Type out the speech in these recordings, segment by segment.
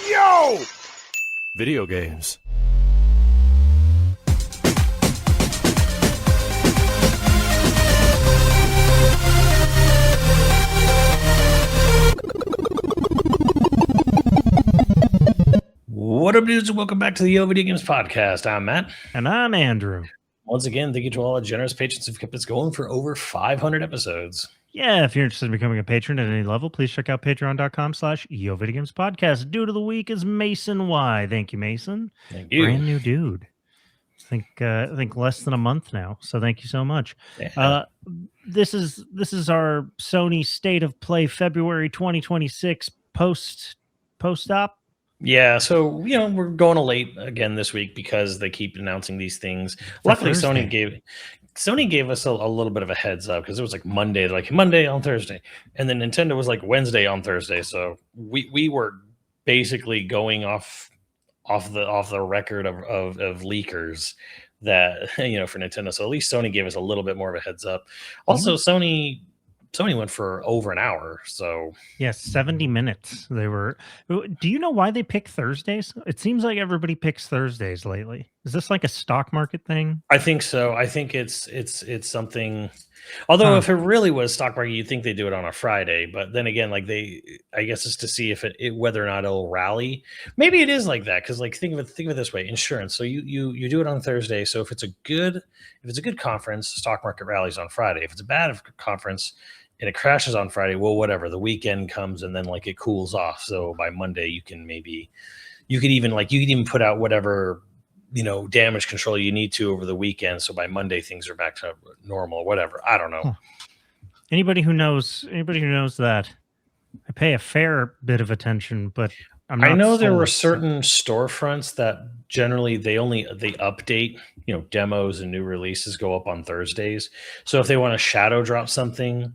Yo! Video games. What up, dudes, and welcome back to the YoVideogames podcast. I'm Matt. And I'm Andrew. Once again, thank you to all our generous patrons who've kept us going for over 500 episodes. Yeah, if you're interested in becoming a patron at any level, please check out patreon.com/YoVideogames Dude of the week is Mason Y. Thank you, Mason. Thank you. Brand new dude. I think less than a month now. So thank you so much. Yeah. This is our Sony State of Play February 2026 post-op. Yeah, so, we're going late again this week because they keep announcing these things. Luckily, Sony gave us a little bit of a heads up because it was like Monday, Monday on Thursday. And then Nintendo was like Wednesday on Thursday. So we were basically going off the record of leakers that, for Nintendo. So at least Sony gave us a little bit more of a heads up. Also, Sony went for over an hour. So yes, 70 minutes. They were. Do you know why they pick Thursdays? It seems like everybody picks Thursdays lately. Is this like a stock market thing? I think so. I think it's something. Although if it really was stock market, you'd think they do it on a Friday. But then again, I guess it's to see if it whether or not it'll rally. Maybe it is like that because think of it this way: insurance. So you do it on Thursday. So if it's a good conference, stock market rallies on Friday. If it's a bad conference and it crashes on Friday, well, whatever. The weekend comes and then it cools off. So by Monday, you could even put out whatever damage control you need to over the weekend. So by Monday, things are back to normal, whatever. I don't know. Anybody who knows that, I pay a fair bit of attention, but I know there were certain storefronts that generally they update, demos and new releases go up on Thursdays. So if they want to shadow drop something,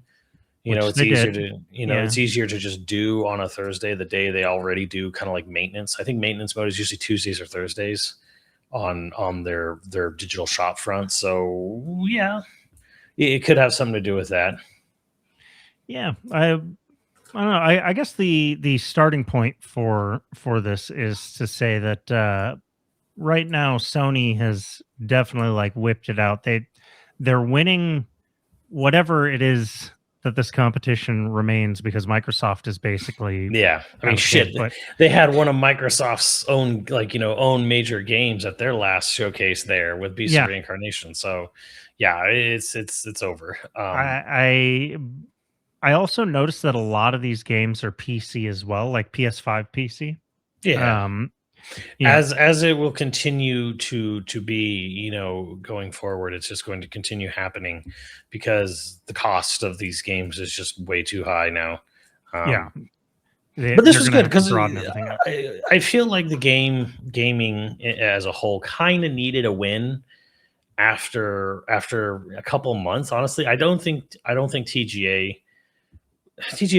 it's easier to just do on a Thursday, the day they already do kind of like maintenance. I think maintenance mode is usually Tuesdays or Thursdays on their digital shop front. So yeah, it could have something to do with that. Yeah, I don't know. I guess the starting point for this is to say that right now Sony has definitely whipped it out. They're winning whatever it is that this competition remains because Microsoft is basically but they had one of Microsoft's own major games at their last showcase there with Beast of Reincarnation. So yeah, it's over. I also noticed that a lot of these games are PC as well, like PS5 PC. Yeah. As it will continue to be, going forward, it's just going to continue happening because the cost of these games is just way too high now. But this was good because I feel like the gaming as a whole kind of needed a win after a couple months. Honestly, I don't think TGA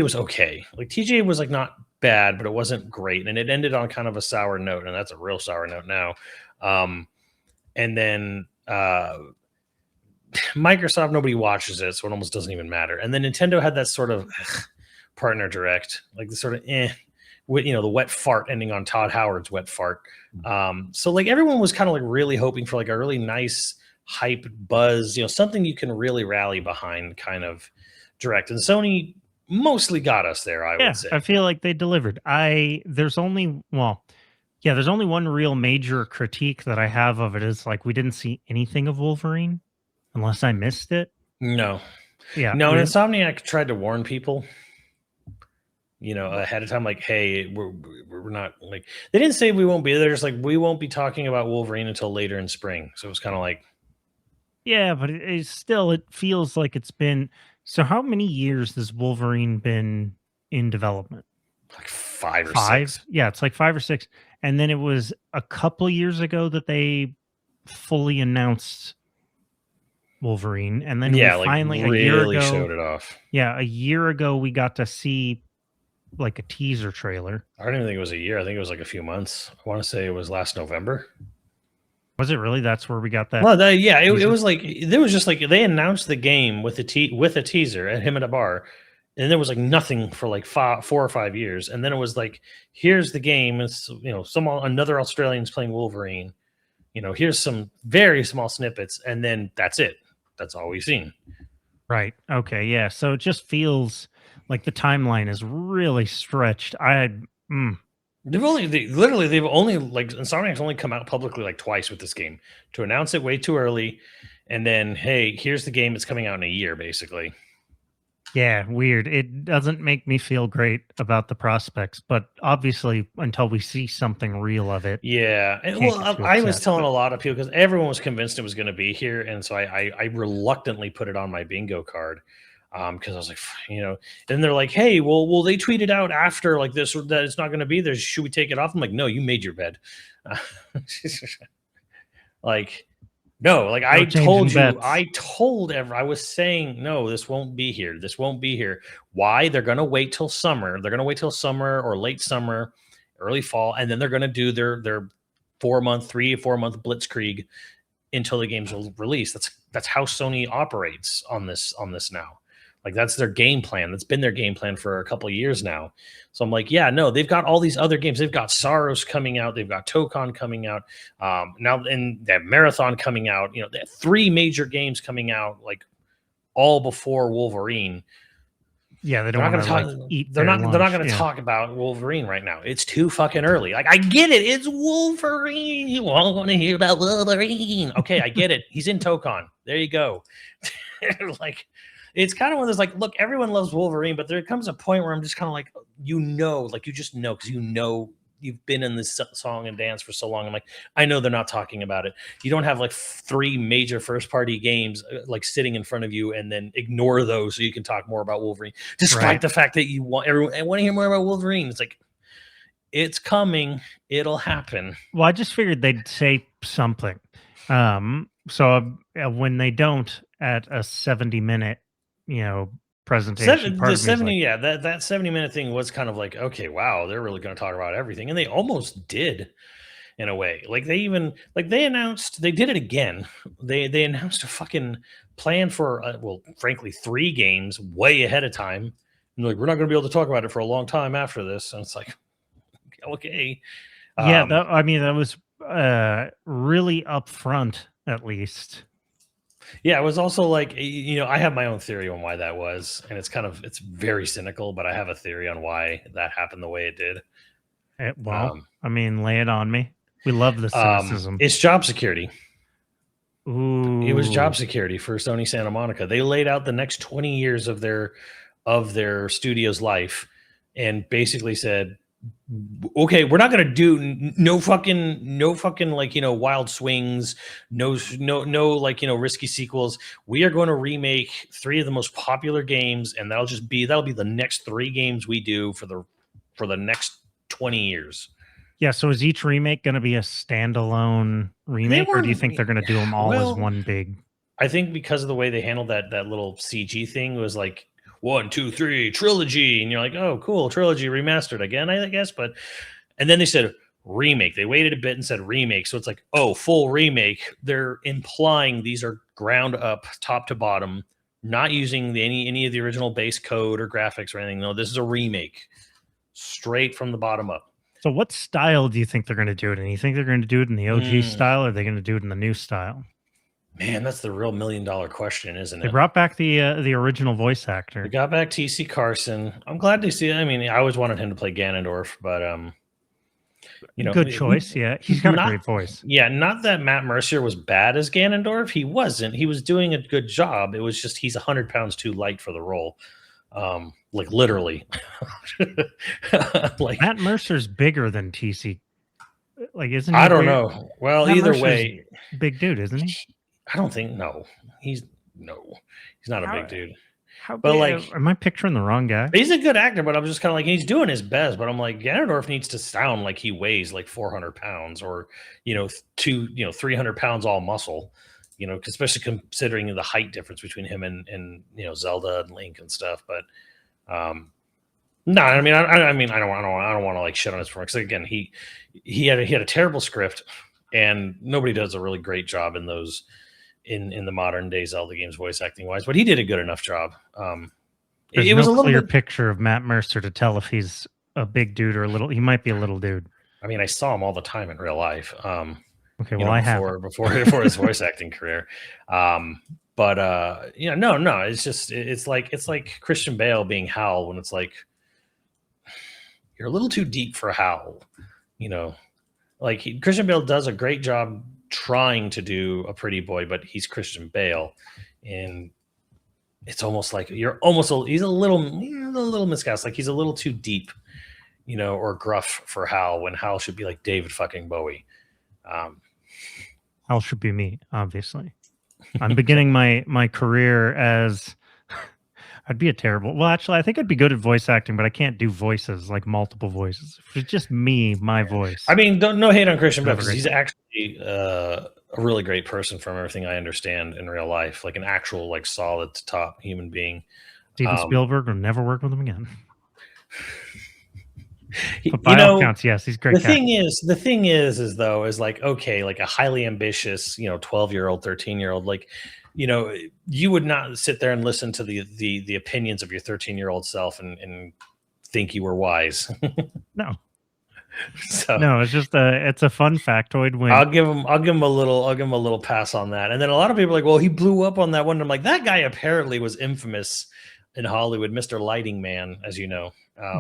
was okay. TGA was not bad, but it wasn't great, and it ended on kind of a sour note, and that's a real sour note now. And then Microsoft, nobody watches it, so it almost doesn't even matter. And then Nintendo had that sort of partner direct, the sort of with the wet fart ending on Todd Howard's wet fart. So everyone was kind of really hoping for a really nice hype buzz, something you can really rally behind kind of direct. And Sony mostly got us there, I would say. I feel like they delivered. There's only one real major critique that I have of it is we didn't see anything of Wolverine unless I missed it. No. Yeah. No, Insomniac tried to warn people, ahead of time, hey, we're not they didn't say we won't be there. Just we won't be talking about Wolverine until later in spring. So it was kind of yeah, but it feels like it's been. So how many years has Wolverine been in development? 5 or 6. Yeah, it's 5 or 6. And then it was a couple years ago that they fully announced Wolverine. And then finally really a year ago showed it off. Yeah, a year ago we got to see a teaser trailer. I don't even think it was a year. I think it was a few months. I want to say it was last November. Was it really? That's where we got that? Well, it was there was just they announced the game with a teaser at him at a bar, and there was like nothing for like 4 or 5 years, and then it was like, here's the game. It's another Australian's playing Wolverine. Here's some very small snippets, and then that's it. That's all we've seen. Right. Okay. Yeah. So it just feels like the timeline is really stretched. They've only like Insomniac's only come out publicly like twice with this game to announce it way too early, and then hey, here's the game. It's coming out in a year, basically. Yeah, weird. It doesn't make me feel great about the prospects, but obviously, until we see something real of it, Yeah, and can't well, get too I was upset, telling but- a lot of people because everyone was convinced it was going to be here, and so I reluctantly put it on my bingo card because I was like, and they're like, hey, well, they tweeted out after like this that it's not going to be there. Should we take it off? I'm like, no, you made your bed. Like, no, like No I told changing you, bets. I was saying, no, this won't be here. This won't be here. Why? They're going to wait till summer. They're going to wait till summer or late summer, early fall, and then they're going to do their 3 or 4 month blitzkrieg until the games will release. That's how Sony operates on this now. Like that's their game plan. That's been their game plan for a couple of years now. So I'm like, yeah, no, they've got all these other games. They've got Saros coming out. They've got Tokon coming out. Now, and they have Marathon coming out. They have 3 major games coming out, like all before Wolverine. Yeah, they They're don't not want going to to talk. eat. They're not going to Yeah. talk about Wolverine right now. It's too fucking early. Like I get it. It's Wolverine. You all want to hear about Wolverine? Okay, I get it. He's in Tokon. There you go. Like. It's kind of one of those like, look, everyone loves Wolverine, but there comes a point where I'm just kind of like, you just know because you've been in this song and dance for so long. I'm like, I know they're not talking about it. You don't have like 3 major first party games like sitting in front of you and then ignore those so you can talk more about Wolverine, despite the fact that you want everyone. I want to hear more about Wolverine. It's like, it's coming. It'll happen. Well, I just figured they'd say something. So when they don't at a 70-minute, presentation, The 70, like, that 70-minute thing was kind of like, okay, wow, they're really going to talk about everything, and they almost did in a way. Like they announced, they did it again. They announced a fucking plan for frankly 3 games way ahead of time, and like we're not going to be able to talk about it for a long time after this. And it's like, okay, yeah, that was really upfront, at least. Yeah, it was also like, I have my own theory on why that was, and it's very cynical, but I have a theory on why that happened the way it did. Lay it on me. We love the cynicism. It's job security. Ooh. It was job security for Sony Santa Monica. They laid out the next 20 years of their studio's life and basically said, okay, we're not going to do no fucking like, wild swings, no like, risky sequels. We are going to remake 3 of the most popular games, and that'll be the next 3 games we do for the next 20 years. Yeah, so is each remake going to be a standalone remake, or do you think they're going to do them all as one big? I think because of the way they handled that little CG thing, it was like 1, 2, 3 trilogy, and you're like, oh, cool, trilogy remastered again, I guess. And then they said remake. They waited a bit and said remake, so it's like, oh, full remake. They're implying these are ground up, top to bottom, not using any of the original base code or graphics or anything. No, this is a remake, straight from the bottom up. So, what style do you think they're going to do it in? You think they're going to do it in the OG style, or are they going to do it in the new style? Man, that's the real $1 million question, isn't it? They brought back the original voice actor. They got back TC Carson. I'm glad to see it. I mean, I always wanted him to play Ganondorf, but good choice. Yeah, he's got a great voice. Yeah, not that Matt Mercier was bad as Ganondorf. He wasn't. He was doing a good job. It was just he's 100 pounds too light for the role. Like literally. Like Matt Mercer's bigger than TC. Like, isn't he? I don't know. Well, Matt either way, big dude, isn't he? I don't think he's not a big dude. But like, am I picturing the wrong guy? He's a good actor, but I'm just kind of like, he's doing his best. But I'm like, Ganondorf needs to sound like he weighs like 400 pounds or 300 pounds all muscle. Especially considering the height difference between him and Zelda and Link and stuff. But no, I mean, I don't want to like shit on his performance. Again, he had a terrible script, and nobody does a really great job in those in the modern day Zelda games voice acting wise. But he did a good enough job. There's it was no a little clear bit. picture of Matt Mercer to tell if he's a big dude or a little. He might be a little dude. I mean, I saw him all the time in real life. Okay, well, I haven't. Before his voice acting career. But no, it's like Christian Bale being Hal when it's like you're a little too deep for Hal. Like Christian Bale does a great job trying to do a pretty boy, but he's Christian Bale, and it's almost like he's a little miscast. Like he's a little too deep, or gruff for Hal when Hal should be like David fucking Bowie. Hal should be me, obviously. I'm beginning my career as I'd be a terrible. Well, actually, I think I'd be good at voice acting, but I can't do voices like multiple voices. If it's just me, my voice. I mean, no hate on Christian Bale Have a because great he's time. actually a really great person from everything I understand in real life, like an actual like solid to top human being. Steven Spielberg will never work with him again. He- But by all counts, yes, he's a great. The thing is like, okay, like a highly ambitious, 12-year-old, 13-year-old, like, you would not sit there and listen to the opinions of your 13-year-old self and think you were wise. No, So no, it's just it's a fun factoid. When I'll give him a little pass on that. And then a lot of people are like, well, he blew up on that one. And I'm like, that guy apparently was infamous in Hollywood, Mr. Lighting Man, as you know.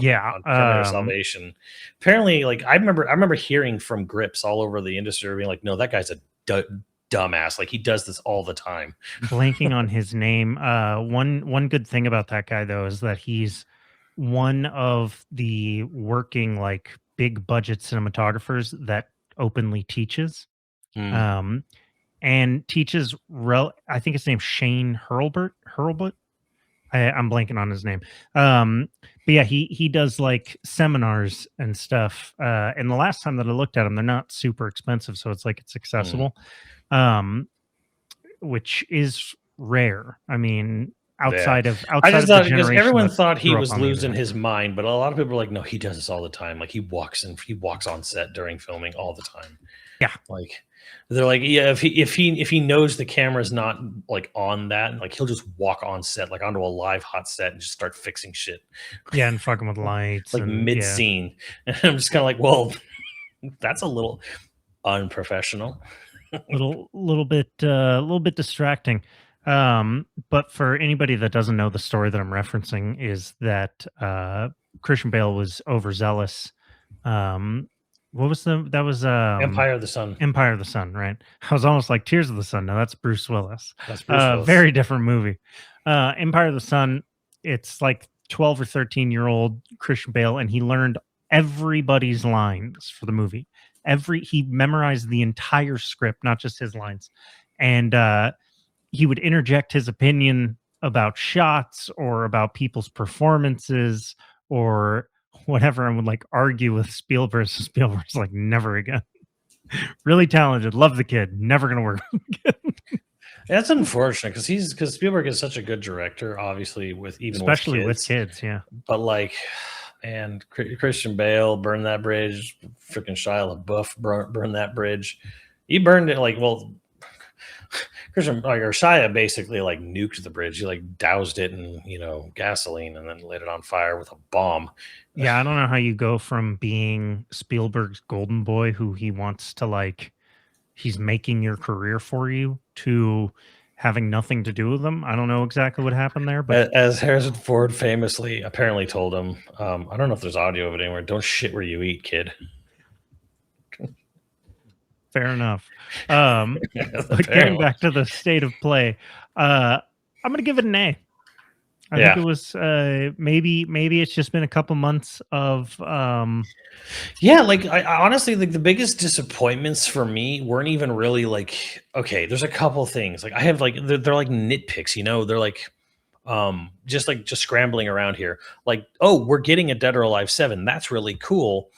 Yeah, On Terminator Salvation. Apparently, like I remember hearing from grips all over the industry being like, no, that guy's a dumbass. Like he does this all the time. blanking on his name. One good thing about that guy though is that he's one of the working like big budget cinematographers that openly teaches. And teaches I think his name's Shane Hurlbut. I'm blanking on his name. But yeah, he does like seminars and stuff. And the last time that I looked at them, they're not super expensive, so it's like it's accessible. Which is rare. I mean, outside of the because everyone that thought he grew up was on the losing internet. his mind, but a lot of people are like, no, he does this all the time. Like he walks on set during filming all the time. Yeah. Like they're like, yeah, if he knows the camera's not like on that, like he'll just walk on set, like onto a live hot set and just start fixing shit. Yeah, and fucking with lights like and mid scene. And I'm just kind of like, well, that's a little unprofessional. little bit distracting. But for anybody that doesn't know, the story that I'm referencing is that Christian Bale was overzealous. What was that was Empire of the Sun. Empire of the Sun, right? I was almost like Tears of the Sun. No, that's Bruce Willis. That's Bruce Willis. Very different movie. Empire of the Sun, it's like 12 or 13-year-old Christian Bale, and he learned everybody's lines for the movie. He memorized the entire script, not just his lines. And he would interject his opinion about shots or about people's performances or whatever, and would like argue with Spielberg. So Spielberg's like, never again. Really talented, love the kid, never gonna work with him again. That's unfortunate because Spielberg is such a good director, obviously, especially with kids, yeah. But like, and Christian Bale burned that bridge. Freaking Shia LaBeouf burned that bridge. He burned it Shia basically like nuked the bridge. He like doused it in gasoline and then lit it on fire with a bomb. Yeah, I don't know how you go from being Spielberg's golden boy, who he wants to like, he's making your career for you, to having nothing to do with them. I don't know exactly what happened there, but as Harrison Ford famously apparently told him, I don't know if there's audio of it anywhere. Don't shit where you eat, kid. Fair enough. But getting back to the state of play, I'm going to give it an A. I think it was maybe it's just been a couple months of like I honestly, like the biggest disappointments for me weren't even really like, okay, there's a couple things like I have like they're like nitpicks, they're like just scrambling around here, like, oh, we're getting a Dead or Alive 7, that's really cool.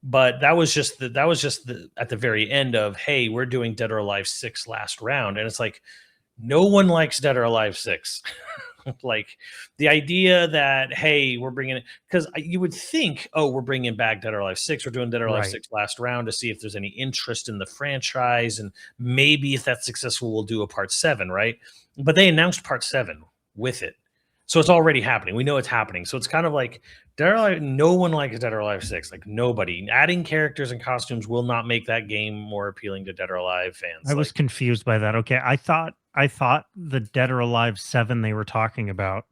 But that was just at the very end of, hey, we're doing Dead or Alive 6 last round, and it's like no one likes Dead or Alive 6. Like the idea that, hey, we're bringing it, because you would think, oh, we're bringing back Dead or Alive 6, we're doing Dead or Alive 6 last round to see if there's any interest in the franchise, and maybe if that's successful, we'll do a part 7, right? But they announced part 7 with it. So it's already happening. We know it's happening. So it's kind of like Dead or Alive. No one likes Dead or Alive 6. Like nobody. Adding characters and costumes will not make that game more appealing to Dead or Alive fans. I was confused by that. Okay, I thought the Dead or Alive 7 they were talking about.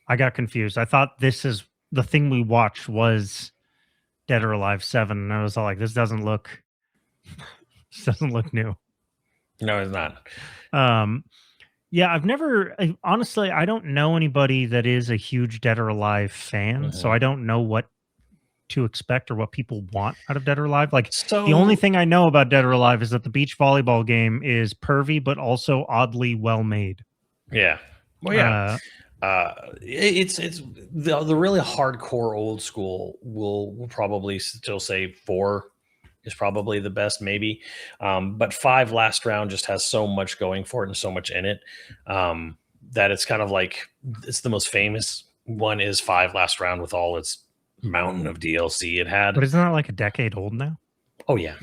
I got confused. I thought this is the thing we watched was Dead or Alive 7, and I was all like, this doesn't look new. No, it's not. Yeah, honestly, I don't know anybody that is a huge Dead or Alive fan, so I don't know what to expect or what people want out of Dead or Alive. Like, the only thing I know about Dead or Alive is that the beach volleyball game is pervy, but also oddly well made. Yeah. Well, yeah. It's the really hardcore old school will probably still say 4 is probably the best, maybe. But 5 Last Round just has so much going for it and so much in it that it's kind of like it's the most famous one is 5 Last Round with all its mountain of DLC it had. But isn't that like a decade old now? Oh yeah.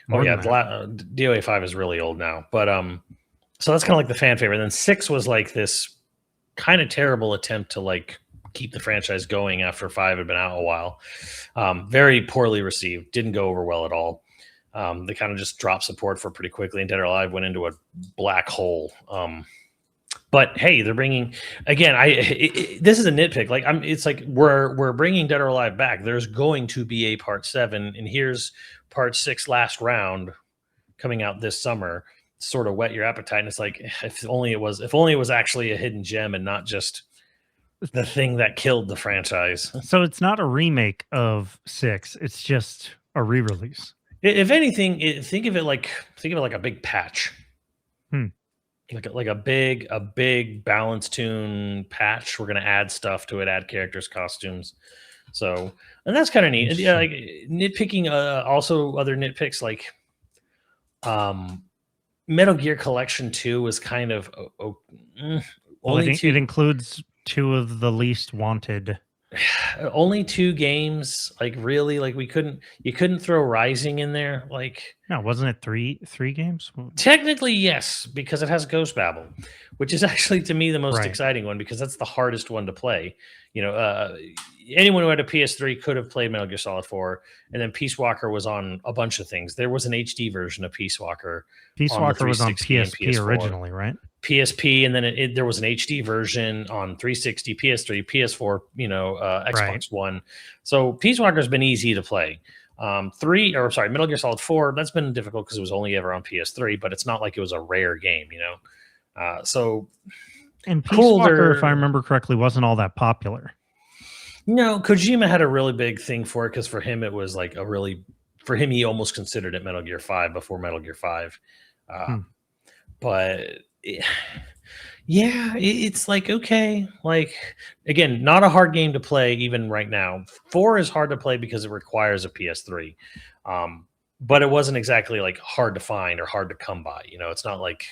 More than DOA 5 is really old now. But so that's kind of like the fan favorite. And then 6 was like this kind of terrible attempt to like keep the franchise going after 5 had been out a while. Very poorly received, didn't go over well at all. They kind of just dropped support for it pretty quickly, and Dead or Alive went into a black hole. But hey, they're bringing again. This is a nitpick. Like it's like we're bringing Dead or Alive back. There's going to be a part 7, and here's part 6, Last Round, coming out this summer. Sort of whet your appetite, and it's like if only it was actually a hidden gem and not just the thing that killed the franchise. So it's not a remake of 6; it's just a re-release. If anything, think of it like a big patch. Like a big balance tune patch. We're gonna add stuff to it, add characters, costumes. So, and that's kind of neat. Yeah, like nitpicking. Also, other nitpicks like, Metal Gear Collection 2 was kind of it includes 2 of the least wanted. Only 2 games. Like really, like you couldn't throw Rising in there. Like no, wasn't it three games? Technically, yes, because it has Ghost Babel, which is actually to me the most exciting one because that's the hardest one to play. You know, anyone who had a PS3 could have played Metal Gear Solid 4, and then Peace Walker was on a bunch of things. There was an HD version of Peace Walker. Peace Walker was on PSP originally, right? PSP, and then there was an HD version on 360, PS3, PS4, Xbox One. So Peace Walker's been easy to play. Metal Gear Solid 4, that's been difficult because it was only ever on PS3, but it's not like it was a rare game, And Peace Walker, if I remember correctly, wasn't all that popular. No, Kojima had a really big thing for it because for him it was like he almost considered it Metal Gear 5 before Metal Gear 5. But yeah, it's like, okay, like again, not a hard game to play even right now. 4 is hard to play because it requires a PS3. But it wasn't exactly like hard to find or hard to come by. It's not like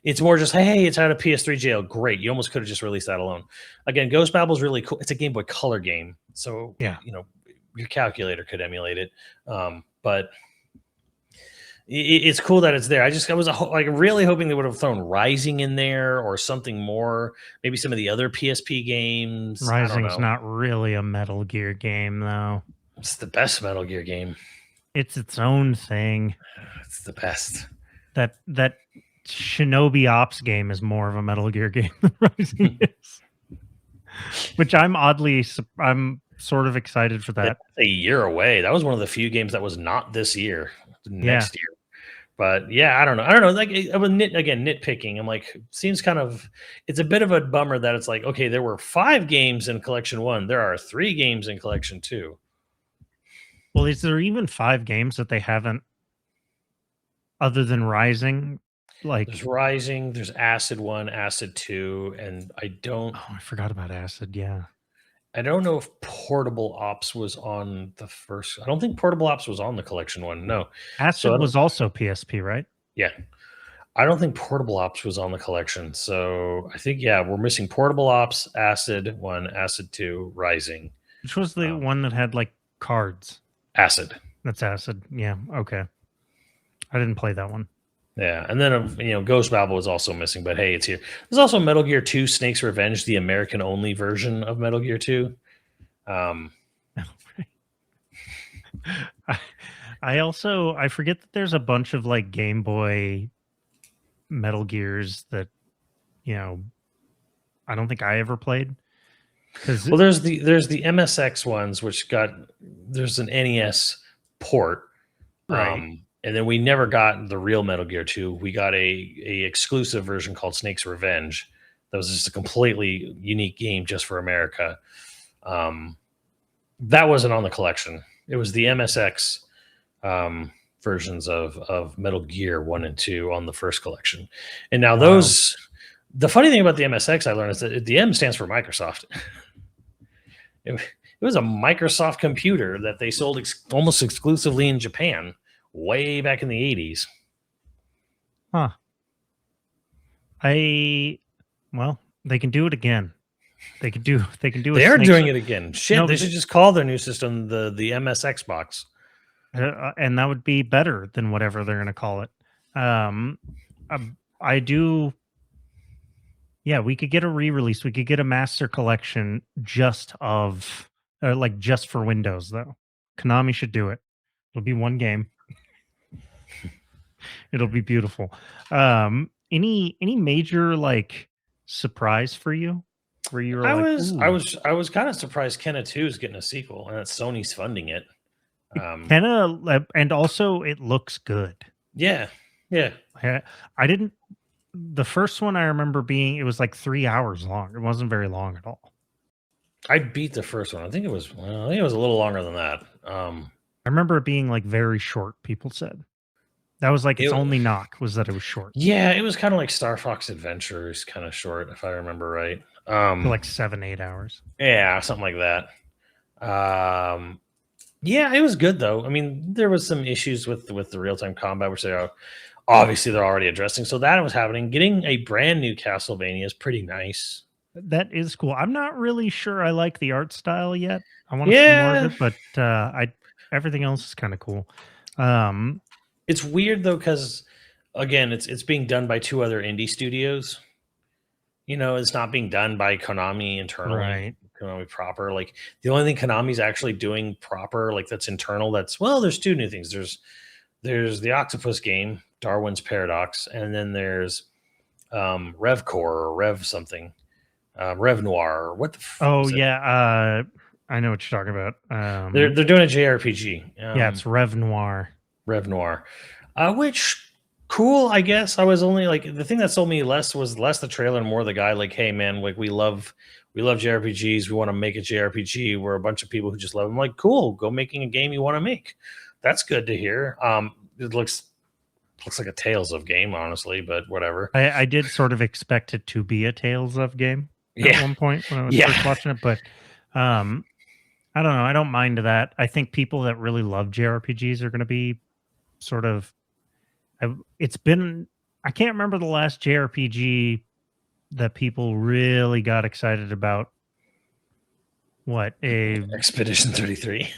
it's more just, hey, it's out of PS3 jail. Great. You almost could have just released that alone. Again, Ghost Babel is really cool. It's a Game Boy Color game. So, your calculator could emulate it. But it's cool that it's there. I was really hoping they would have thrown Rising in there or something more. Maybe some of the other PSP games. Rising's not really a Metal Gear game, though. It's the best Metal Gear game. It's its own thing. It's the best. That Shinobi Ops game is more of a Metal Gear game than Rising is. Which I'm sort of excited for that. That's a year away. That was one of the few games that was not this year. Next year. But yeah, I don't know. Like nitpicking. I'm like, seems kind of. It's a bit of a bummer that it's like, okay, there were 5 games in Collection 1. There are 3 games in Collection 2. Well, is there even 5 games that they haven't, other than Rising? Like there's Rising, there's Acid 1, Acid 2, and I forgot about Acid. Yeah. I don't know if Portable Ops was on the first. I don't think Portable Ops was on the Collection 1. No. Acid was also PSP, right? Yeah. I don't think Portable Ops was on the collection. So I think, we're missing Portable Ops, Acid 1, Acid 2, Rising. Which was the one that had like cards? Acid. That's Acid. Yeah. Okay. I didn't play that one. Yeah, and then Ghost Babel was also missing, but hey, it's here. There's also Metal Gear 2: Snake's Revenge, the American only version of Metal Gear 2. I forget that there's a bunch of like Game Boy Metal Gears that I don't think I ever played because Well, there's the MSX ones, which there's an NES port, right. and then we never got the real Metal Gear 2. We got a exclusive version called Snake's Revenge. That was just a completely unique game just for America. That wasn't on the collection. It was the MSX versions of Metal Gear 1 and 2 on the first collection. And now Wow. the funny thing about the MSX I learned is that the M stands for Microsoft. It was a Microsoft computer that they sold almost exclusively in Japan way back in the 80s. Huh. Well, they can do it again. They can do They are doing it again. Shit, No, they should just call their new system the MS Xbox. and that would be better than whatever they're going to call it. I do. Yeah, we could get a re-release. We could get a master collection just for Windows, though. Konami should do it. It'll be one game. It'll be beautiful. Any major like surprise for you? Where you were I like, was kind of surprised Kenna 2 is getting a sequel and that Sony's funding it. Kenna, and also it looks good. Yeah. I didn't. The first one I remember it was like 3 hours long. It wasn't very long at all. I beat the first one. I think it was a little longer than that. I remember it being like very short. People said that was like its only knock was that it was short. Yeah, it was kind of like Star Fox Adventures, kind of short, if I remember right. For like 7-8 hours. Yeah, something like that. Yeah, it was good though. I mean, there was some issues with the real time combat, which obviously they're already addressing. So that was happening. Getting a brand new Castlevania is pretty nice. That is cool. I'm not really sure I like the art style yet. I want to see more of it, but everything else is kind of cool. It's weird though, because again, it's being done by 2 other indie studios. It's not being done by Konami internally. Right. Konami proper. Like the only thing Konami's actually doing proper, like that's internal, there's 2 new things. There's the Octopus game, Darwin's Paradox, and then there's RevCore or Rev something. Rev Noir. What the yeah. I know what you're talking about. They're doing a JRPG. Yeah, it's Rev Noir. Rev Noir. Which cool, I guess. I was only like the thing that sold me less the trailer and more the guy like, hey man, like we love JRPGs. We want to make a JRPG. We're a bunch of people who just love them. Like, cool, go making a game you want to make. That's good to hear. It looks like a Tales of game, honestly, but whatever. I did sort of expect it to be a Tales of game at one point when I was first watching it, but I don't know. I don't mind that. I think people that really love JRPGs are going to be sort of. I can't remember the last JRPG that people really got excited about. What Expedition 33?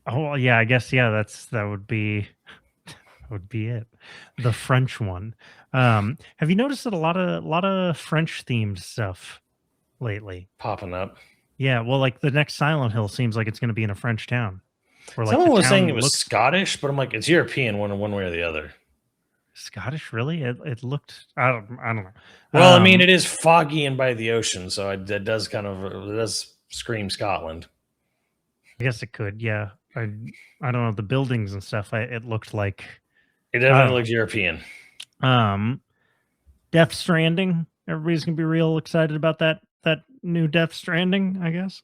Oh yeah, I guess that would be it. The French one. Have you noticed that a lot of French themed stuff lately Popping up? Yeah, well, like the next Silent Hill seems like it's going to be in a French town. Or like someone was saying it was Scottish, but I'm like, it's European one way or the other. Scottish, really? It looked. I don't know. Well, I mean, it is foggy and by the ocean, so it does scream Scotland. I guess it could. Yeah, I don't know the buildings and stuff. It looked like it definitely looked European. Death Stranding. Everybody's gonna be real excited about that new Death Stranding. I guess.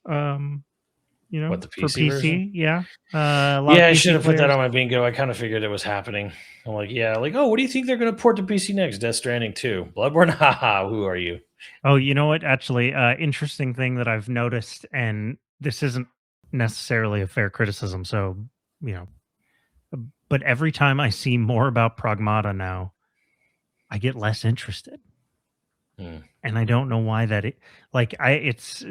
What, the PC for PC, version? Yeah. I should have put that on my bingo. I kind of figured it was happening. I'm like, what do you think they're going to port to PC next? Death Stranding 2. Bloodborne? Haha, who are you? Oh, you know what? Actually, interesting thing that I've noticed, and this isn't necessarily a fair criticism, so, but every time I see more about Pragmata now, I get less interested. And I don't know why it's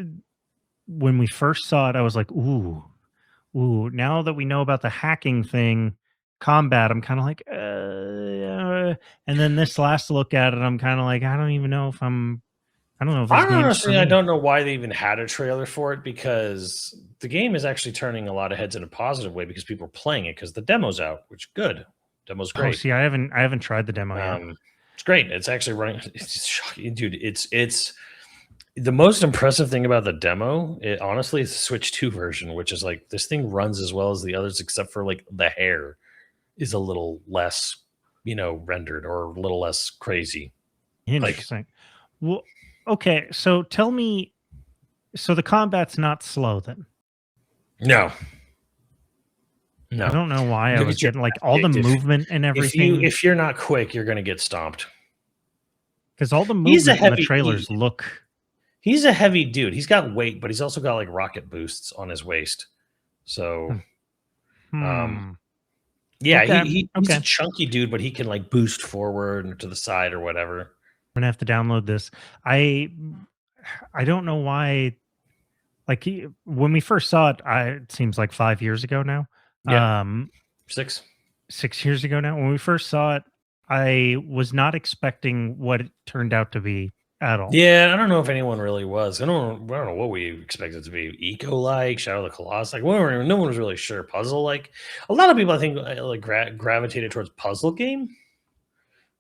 when we first saw it, I was like, ooh. Now that we know about the hacking thing, combat, I'm kind of like, And then this last look at it, I'm kind of like, I don't even know if I don't know if this game's for Honestly, I me. don't know why they even had a trailer for it, because the game is actually turning a lot of heads in a positive way because people are playing it because the demo's out, which good. Demo's Oh, great. see, I haven't tried the demo yet. It's great. It's actually running. It's shocking, dude. It's the most impressive thing about the demo. It honestly is the Switch 2 version, which is like this thing runs as well as the others, except for like the hair is a little less, rendered or a little less crazy. Interesting. Well, okay, so tell me, so the combat's not slow then? No. I don't know why I You'll was get your getting like ass all the kicked movement and everything. If you're not quick, you're gonna get stomped. Because all the He's a movement in the heavy- trailers look. He's a heavy dude. He's got weight, but he's also got like rocket boosts on his waist. So, yeah, Okay, he's okay. a chunky dude, but he can like boost forward and to the side or whatever. I'm gonna have to download this. I don't know why. Like when we first saw it, it seems like 5 years ago now. Yeah. 6 years ago now. When we first saw it, I was not expecting what it turned out to be at all. Yeah, I don't know if anyone really was. I don't know what we expected it to be. Eco-like, Shadow of the Colossus. Like, no one was really sure. Puzzle-like. A lot of people, I think, like gravitated towards puzzle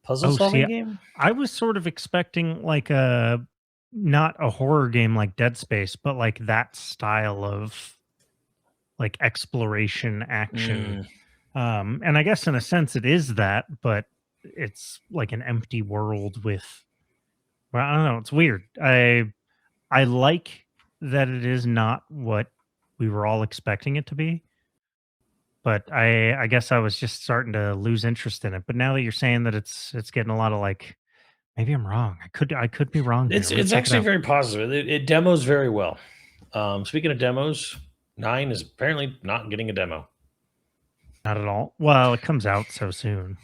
solving game. I was sort of expecting like not a horror game like Dead Space, but like that style of like exploration action. And I guess in a sense it is that, but it's like an empty world with, well, I don't know, it's weird. I like that it is not what we were all expecting it to be, but I guess I was just starting to lose interest in it. But now that you're saying that it's getting a lot of like, maybe I'm wrong. I could be wrong. It's actually very positive. It demos very well. Speaking of demos, 9 is apparently not getting a demo. Not at all. Well, it comes out so soon.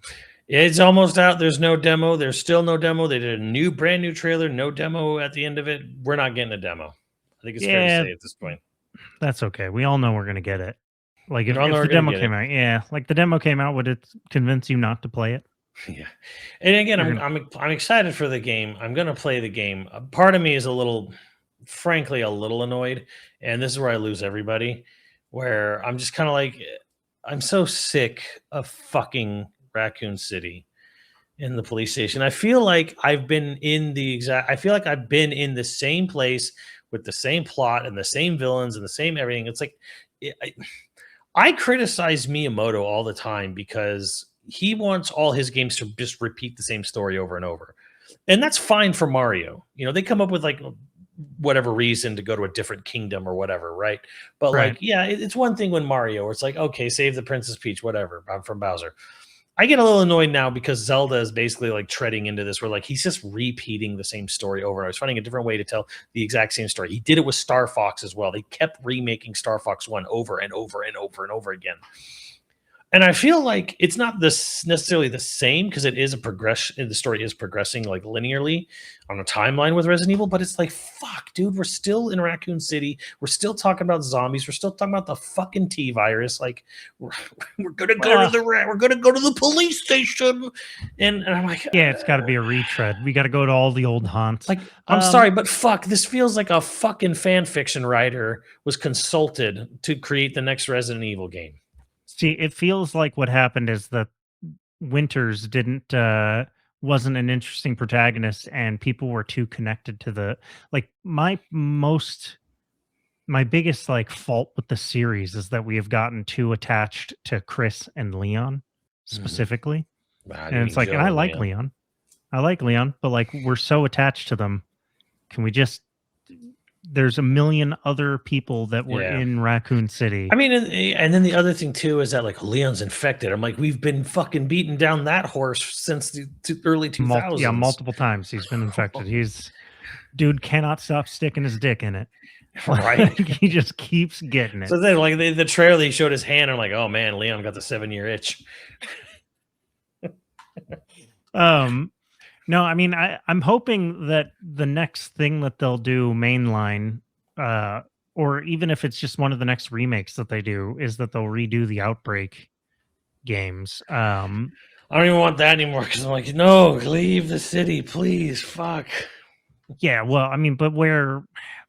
It's almost out. There's no demo. There's still no demo. They did a brand new trailer. No demo at the end of it. We're not getting a demo. I think it's fair to say at this point. That's okay. We all know we're going to get it. Like if We all know the we're gonna demo get came it. out, yeah, like the demo came out, would it convince you not to play it? Yeah. And again, You're I'm excited for the game. I'm going to play the game. A part of me is frankly, a little annoyed. And this is where I lose everybody, where I'm just kind of like, I'm so sick of fucking Raccoon City in the police station. I feel like I've been in the same place with the same plot and the same villains and the same everything. It's like, I criticize Miyamoto all the time because he wants all his games to just repeat the same story over and over. And that's fine for Mario. They come up with like whatever reason to go to a different kingdom or whatever, right? But Right. like, yeah, it's one thing when Mario, where it's like, okay, save the Princess Peach, whatever. I'm from Bowser. I get a little annoyed now because Zelda is basically like treading into this where like he's just repeating the same story over and over. He's finding a different way to tell the exact same story. He did it with Star Fox as well. They kept remaking Star Fox 1 over and over and over and over again. And I feel like it's not necessarily the same because it is a progression. The story is progressing like linearly on a timeline with Resident Evil, but it's like, fuck, dude, we're still in Raccoon City. We're still talking about zombies. We're still talking about the fucking T virus. Like, we're gonna go to the police station, and I'm like, Yeah, it's got to be a retread. We got to go to all the old haunts. Like, I'm sorry, but fuck, this feels like a fucking fan fiction writer was consulted to create the next Resident Evil game. See, it feels like what happened is that Winters wasn't an interesting protagonist, and people were too connected to the like. My biggest like fault with the series is that we have gotten too attached to Chris and Leon specifically, and it's like, and I like Leon, but like we're so attached to them. Can we just? There's a million other people that were in Raccoon City. I mean, and then the other thing too is that like Leon's infected. I'm like, we've been fucking beating down that horse since the early 2000s. Multiple times he's been infected. Dude cannot stop sticking his dick in it. Right. He just keeps getting it. So then, like the trailer, he showed his hand. I'm like, oh man, Leon got the 7-year itch. No, I mean, I'm hoping that the next thing that they'll do mainline, or even if it's just one of the next remakes that they do, is that they'll redo the Outbreak games. I don't even want that anymore because I'm like, no, leave the city, please. Fuck. Yeah, well, I mean, but where,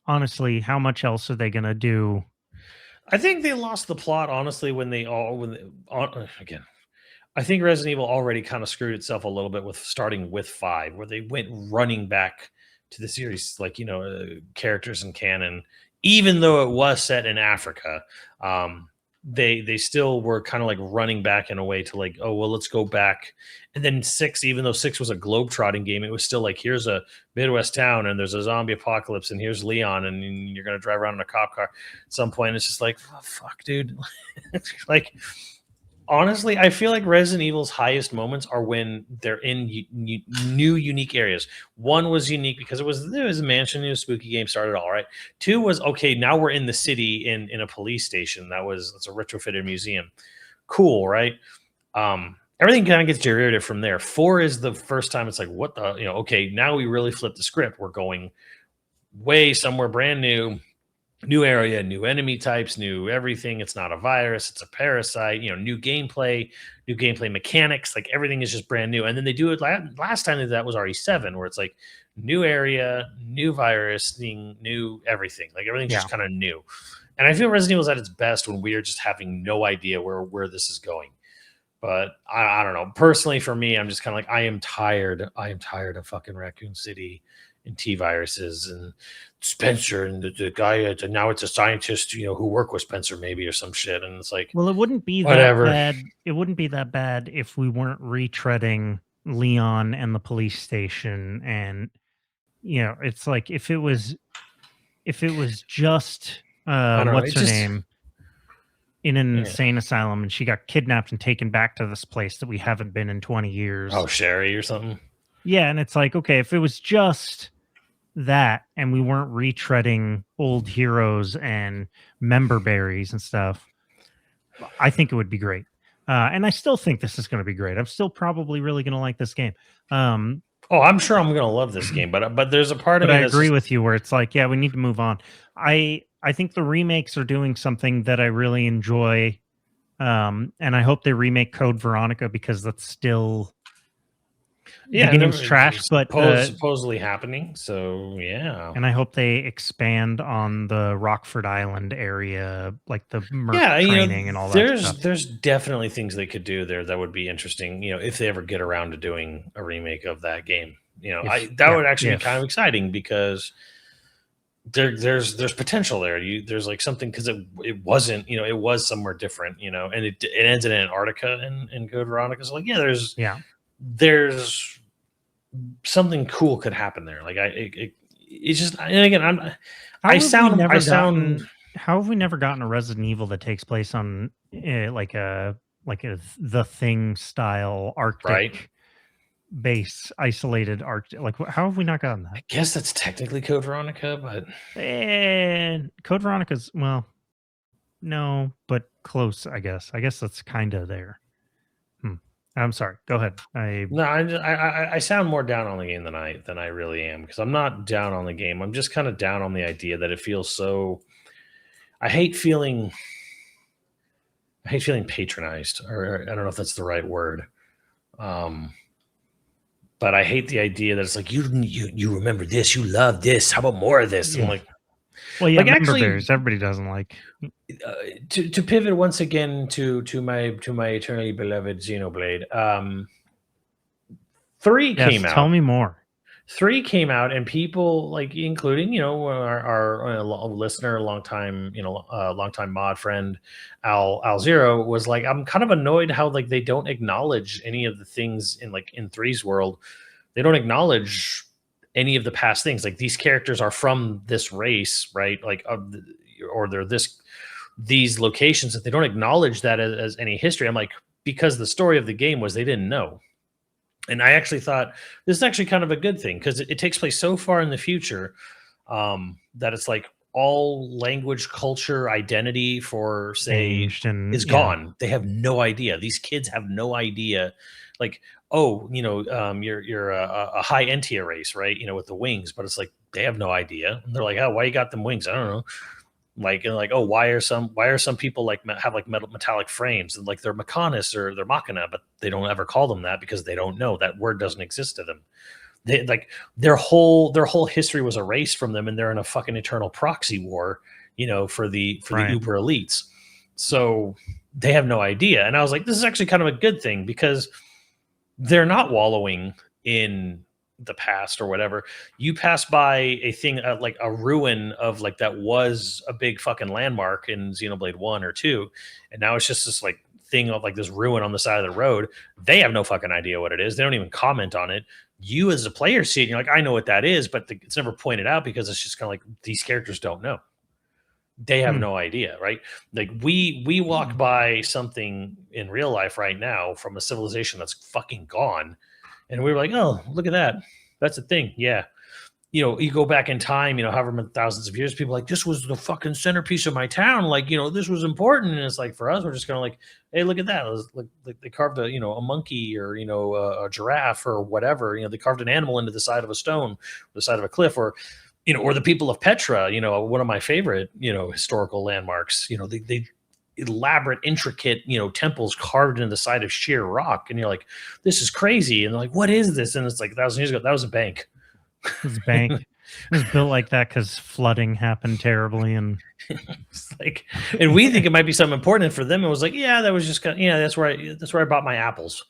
honestly, how much else are they gonna do? I think they lost the plot honestly again. I think Resident Evil already kind of screwed itself a little bit with starting with 5, where they went running back to the series, like, characters and canon, even though it was set in Africa. They still were kind of like running back in a way to like, oh well, let's go back. And then 6, even though 6 was a globe-trotting game, it was still like, here's a Midwest town and there's a zombie apocalypse and here's Leon and you're gonna drive around in a cop car at some point. It's just like, oh, fuck, dude. Like, honestly, I feel like Resident Evil's highest moments are when they're in new, unique areas. 1 was unique because it was a mansion, a spooky game, started all right. 2 was, okay, now we're in the city in a police station. That's a retrofitted museum. Cool, right? Everything kind of gets derivative from there. 4 is the first time it's like, what the, okay, now we really flip the script. We're going way somewhere brand new area, new enemy types, new everything. It's not a virus, it's a parasite, new gameplay mechanics. Like, everything is just brand new. And then they do it last time that was RE7, where it's like new area, new virus, new everything. Like, everything's just kind of new. And I feel Resident Evil is at its best when we are just having no idea where this is going. But I don't know. Personally, for me, I'm just kind of like, I am tired of fucking Raccoon City and T viruses and Spencer and the guy. And now it's a scientist, who work with Spencer maybe or some shit. And it's like, Well, it wouldn't be whatever. that bad. It wouldn't be that bad if we weren't retreading Leon and the police station. And it's like if it was just I don't know. what's It her just, name in an Yeah. insane asylum, and she got kidnapped and taken back to this place that we haven't been in 20 years. Oh, Sherry or something. Yeah, and it's like, okay, if it was just that and we weren't retreading old heroes and member berries and stuff, I think it would be great. And I still think this is going to be great. I'm still probably really going to like this game. Oh, I'm sure I'm going to love this game, but there's a part of But me I that's agree just, with you where it's like, yeah, we need to move on. I think the remakes are doing something that I really enjoy. And I hope they remake Code Veronica, because that's still the game's trash, but supposedly happening. So yeah. and I hope they expand on the Rockford Island area, like the Merc Yeah, training and all that stuff. there's definitely things they could do there that would be interesting, if they ever get around to doing a remake of that game. That would actually be kind of exciting, because there's potential there. There's like something, because it wasn't, it was somewhere different, and it ends in Antarctica in Code Veronica. So like, there's something cool could happen there. Like, it's just, and again, how have we never gotten a Resident Evil that takes place on like a The Thing style Arctic base, isolated Arctic? Like, how have we not gotten that? I guess that's technically Code Veronica, but Code Veronica's, well, no, but close. I guess that's kind of there. I'm sorry. Go ahead. I sound more down on the game than I really am, because I'm not down on the game. I'm just kind of down on the idea that it feels so. I hate feeling patronized, or I don't know if that's the right word. But I hate the idea that it's like, you remember this, you love this. How about more of this? Yeah. I'm like, well, yeah, like, actually, bears, everybody doesn't like. To pivot once again to my eternally beloved Xenoblade. 3 came out. Tell me more. 3 came out, and people, like, including our listener, longtime mod friend Al Zero, was like, I'm kind of annoyed how, like, they don't acknowledge any of the things in 3's world. They don't acknowledge any of the past things. Like, these characters are from this race, right? Like, or they're these locations, that they don't acknowledge that as any history. I'm like, because the story of the game was they didn't know. And I actually thought this is actually kind of a good thing, because it takes place so far in the future that it's like all language, culture, identity for, say, is gone. They have no idea. These kids have no idea. Like, oh, you're a high Entia race, right? With the wings, but it's like, they have no idea. And they're like, oh, why you got them wings? I don't know. Like, and like, oh, why are some people like have like metallic frames, and like they're mechanist or they're machina, but they don't ever call them that because they don't know that word doesn't exist to them. They like their whole history was erased from them, and they're in a fucking eternal proxy war, for the Right. uber elites. So they have no idea. And I was like, this is actually kind of a good thing, because they're not wallowing in the past or whatever. You pass by a thing, like a ruin of like that was a big fucking landmark in Xenoblade 1 or 2, and now it's just this like thing of like this ruin on the side of the road. They have no fucking idea what it is. They don't even comment on it. You as a player see it and you're like, I know what that is, but it's never pointed out because it's just kind of like these characters don't know. They have no idea, right? Like we walk by something in real life right now from a civilization that's fucking gone, and we were like, oh, look at that. That's a thing. Yeah. You go back in time, however many thousands of years, people are like, this was the fucking centerpiece of my town. Like, this was important. And it's like, for us, we're just kind of like, hey, look at that. It was like they carved a monkey or, a giraffe or whatever. They carved an animal into the side of a stone, the side of a cliff, or the people of Petra, one of my favorite, historical landmarks. They elaborate, intricate, temples carved into the side of sheer rock, and you're like, this is crazy. And they're like, what is this? And it's like 1,000 years ago, that was a bank. It was a bank. It was built like that because flooding happened terribly, and it's like, and we think it might be something important. For them, it was like, yeah, that was just kind of, that's where I bought my apples.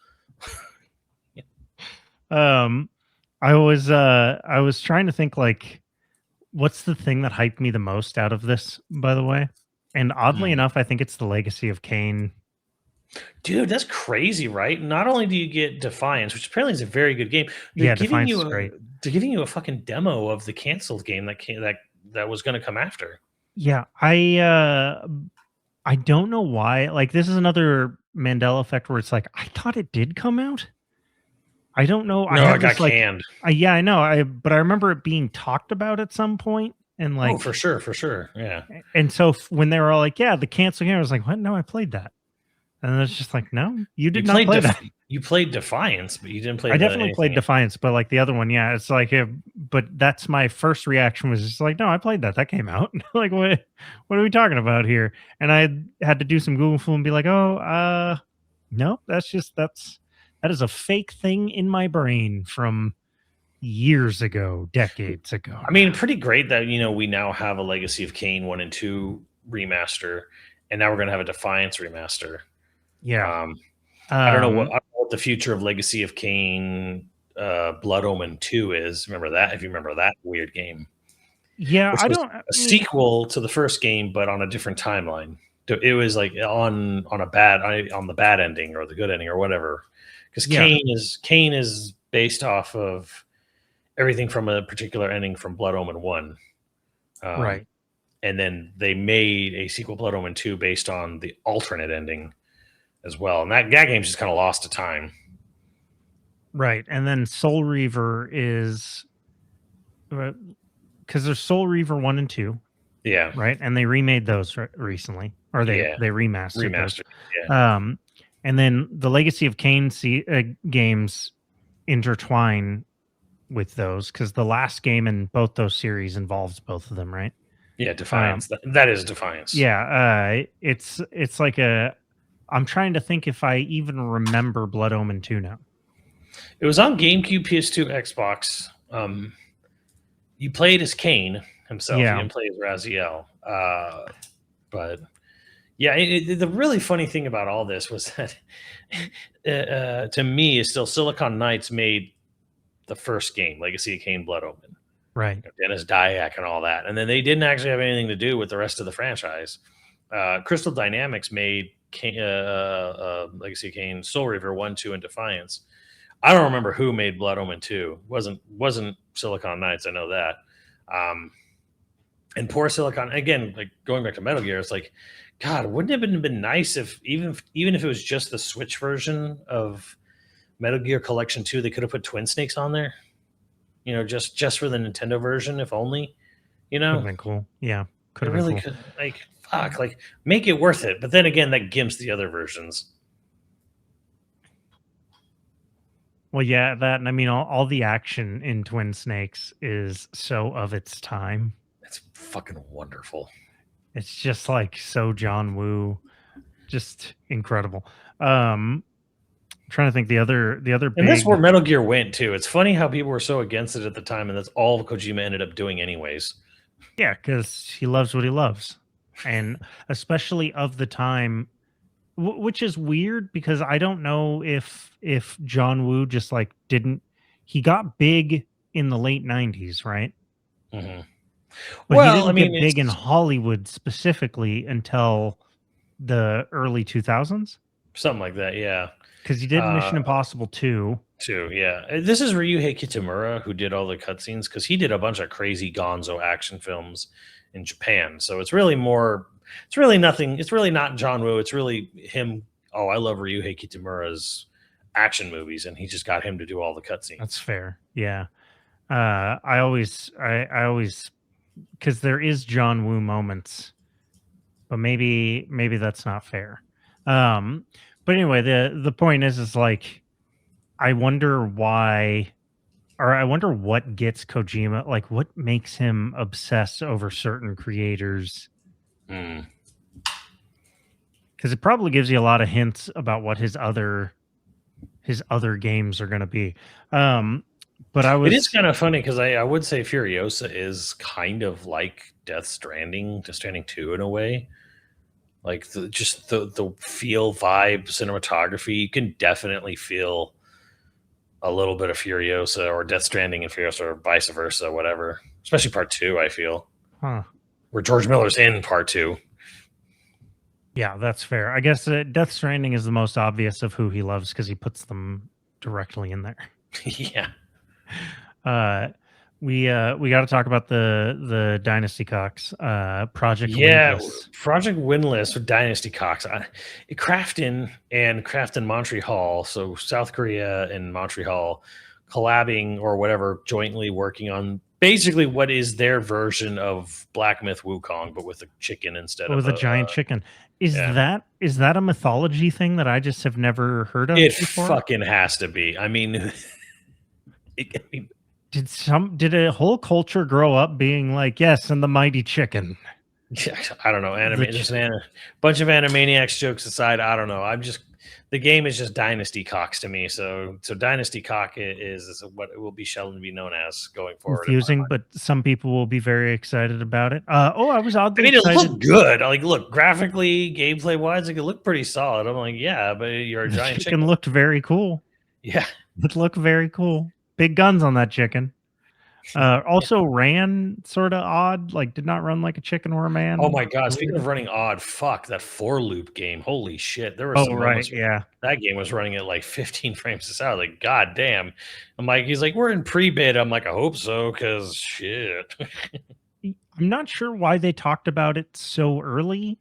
I was trying to think, like, what's the thing that hyped me the most out of this, by the way? And oddly enough, I think it's the Legacy of Kain. Dude, that's crazy, right? Not only do you get Defiance, which apparently is a very good game, they're giving Defiance you is great. they're giving you a fucking demo of the canceled game that was going to come after. Yeah, I don't know why. Like, this is another Mandela effect where it's like, I thought it did come out. I don't know. No, I got canned. Yeah, I know. But I remember it being talked about at some point, and like, oh, for sure, yeah. And so when they were all like, "Yeah, the cancel game," I was like, "What? No, I played that." And it's just like, no, you did not play that. You played Defiance, but you didn't play. I definitely played Defiance, but like the other one, yeah, it's like, but that's my first reaction was just like, no, I played that. That came out. Like, what are we talking about here? And I had to do some Google fool and be like, oh, no, that is a fake thing in my brain from years ago, decades ago. I mean, pretty great that we now have a Legacy of Kain 1 and 2 remaster, and now we're gonna have a Defiance remaster. Yeah. I don't know what the future of Legacy of Kain Blood Omen 2 is. Remember that? If you remember that weird game. Yeah, I don't. A sequel to the first game, but on a different timeline. It was like on the bad ending or the good ending or whatever. Because Kain is based off of everything from a particular ending from Blood Omen 1. Right. And then they made a sequel, Blood Omen 2, based on the alternate ending as well. And that game's just kind of lost to time. Right. And then Soul Reaver is, because there's Soul Reaver 1 and 2. Yeah. Right. And they remade those recently, or they remastered those. Yeah. And then the Legacy of Kain games intertwine with those, because the last game in both those series involves both of them, right? Yeah, Defiance. That is Defiance. Yeah. It's like I'm trying to think if I even remember Blood Omen 2 now. It was on GameCube, PS2, Xbox. You played as Kain himself. Yeah. You didn't play as Raziel. But yeah, the really funny thing about all this was that to me is still Silicon Knights made the first game, Legacy of Kain Blood Omen. Right. Dennis Dyack and all that. And then they didn't actually have anything to do with the rest of the franchise. Crystal Dynamics made Legacy of Kain, Soul Reaver 1, 2, and Defiance. I don't remember who made Blood Omen 2. Wasn't Silicon Knights, I know that. And poor Silicon, again, like going back to Metal Gear, it's like, God, wouldn't it have been nice if even if it was just the Switch version of Metal Gear Collection 2, they could have put Twin Snakes on there? Just for the Nintendo version, if only. Could have been cool. Yeah. Could have really cool. Could make it worth it. But then again, that gimps the other versions. Well, yeah, that, and I mean, all the action in Twin Snakes is so of its time. It's fucking wonderful. It's just like so John Woo, just incredible. Trying to think the other And this is where big. Metal Gear went too. It's funny how people were so against it at the time, and that's all Kojima ended up doing anyways. Yeah, because he loves what he loves, and especially of the time, which is weird because I don't know if John Woo just like didn't. He got big in the late '90s, right? Hmm. But he Well, I didn't mean, get big in it's Hollywood specifically until the early 2000s something like that, yeah. because he did Uh, Mission Impossible 2. Too, yeah. This is Ryuhei Kitamura who did all the cutscenes because he did a bunch of crazy Gonzo action films in Japan. So it's really more. It's really nothing. It's really not John Woo. It's really him. Oh, I love Ryuhei Kitamura's action movies, and he just got him to do all the That's cutscenes. fair. Yeah. I always because there is John Woo moments, but maybe that's not fair. Um, but anyway, the point is like I wonder why, or I wonder what gets Kojima, like what makes him obsess over certain creators, Hmm. because it probably gives you a lot of hints about what his other games are going to be. Um, but I It is was kind of funny because I would say Furiosa is kind of like Death Stranding 2 in a way. Like just the feel, vibe, cinematography, you can definitely feel a little bit of Furiosa or Death Stranding and Furiosa or vice versa, whatever. Especially part two, I feel. huh. Where George Miller's in part two. Yeah, that's fair. I guess Death Stranding is the most obvious of who he loves because he puts them directly in there. Yeah. Uh, we got to talk about the Dynasty Cox, Project Yeah. Windless. Project Windless with Dynasty Cox. Crafton Montreal, so South Korea and Montreal collabing or whatever, jointly working on basically what is their version of Black Myth Wukong, but with a chicken instead of With a a giant chicken. Is yeah. that a mythology thing that I just have never heard of It before? fucking has to be. I mean, I mean, Did a whole culture grow up being like, yes, and the mighty chicken? yeah, I don't know. The Just bunch of Animaniacs jokes aside, I don't know. The game is just Dynasty Cox to me. So Dynasty Cock is what it will be shown to be known as going forward in my confusing, mind. but some people will be very excited about it. I was I oddly mean, it excited. looked good. Like, look, graphically, gameplay wise, it looked pretty solid. I'm like, yeah, but you're a The giant chicken chicken. looked very cool. Yeah. It looked very cool. Big guns on that chicken. Also ran sort of odd, like did not run like a chicken or a Oh man. my god! Speaking Weird. of running odd, fuck that for loop game. Holy shit! There were Oh some right, moments where yeah. that game was running at like 15 frames a second. Like, god damn! I'm like, he's like, we're in pre-beta. I'm like, I hope so, because shit. I'm not sure why they talked about it so early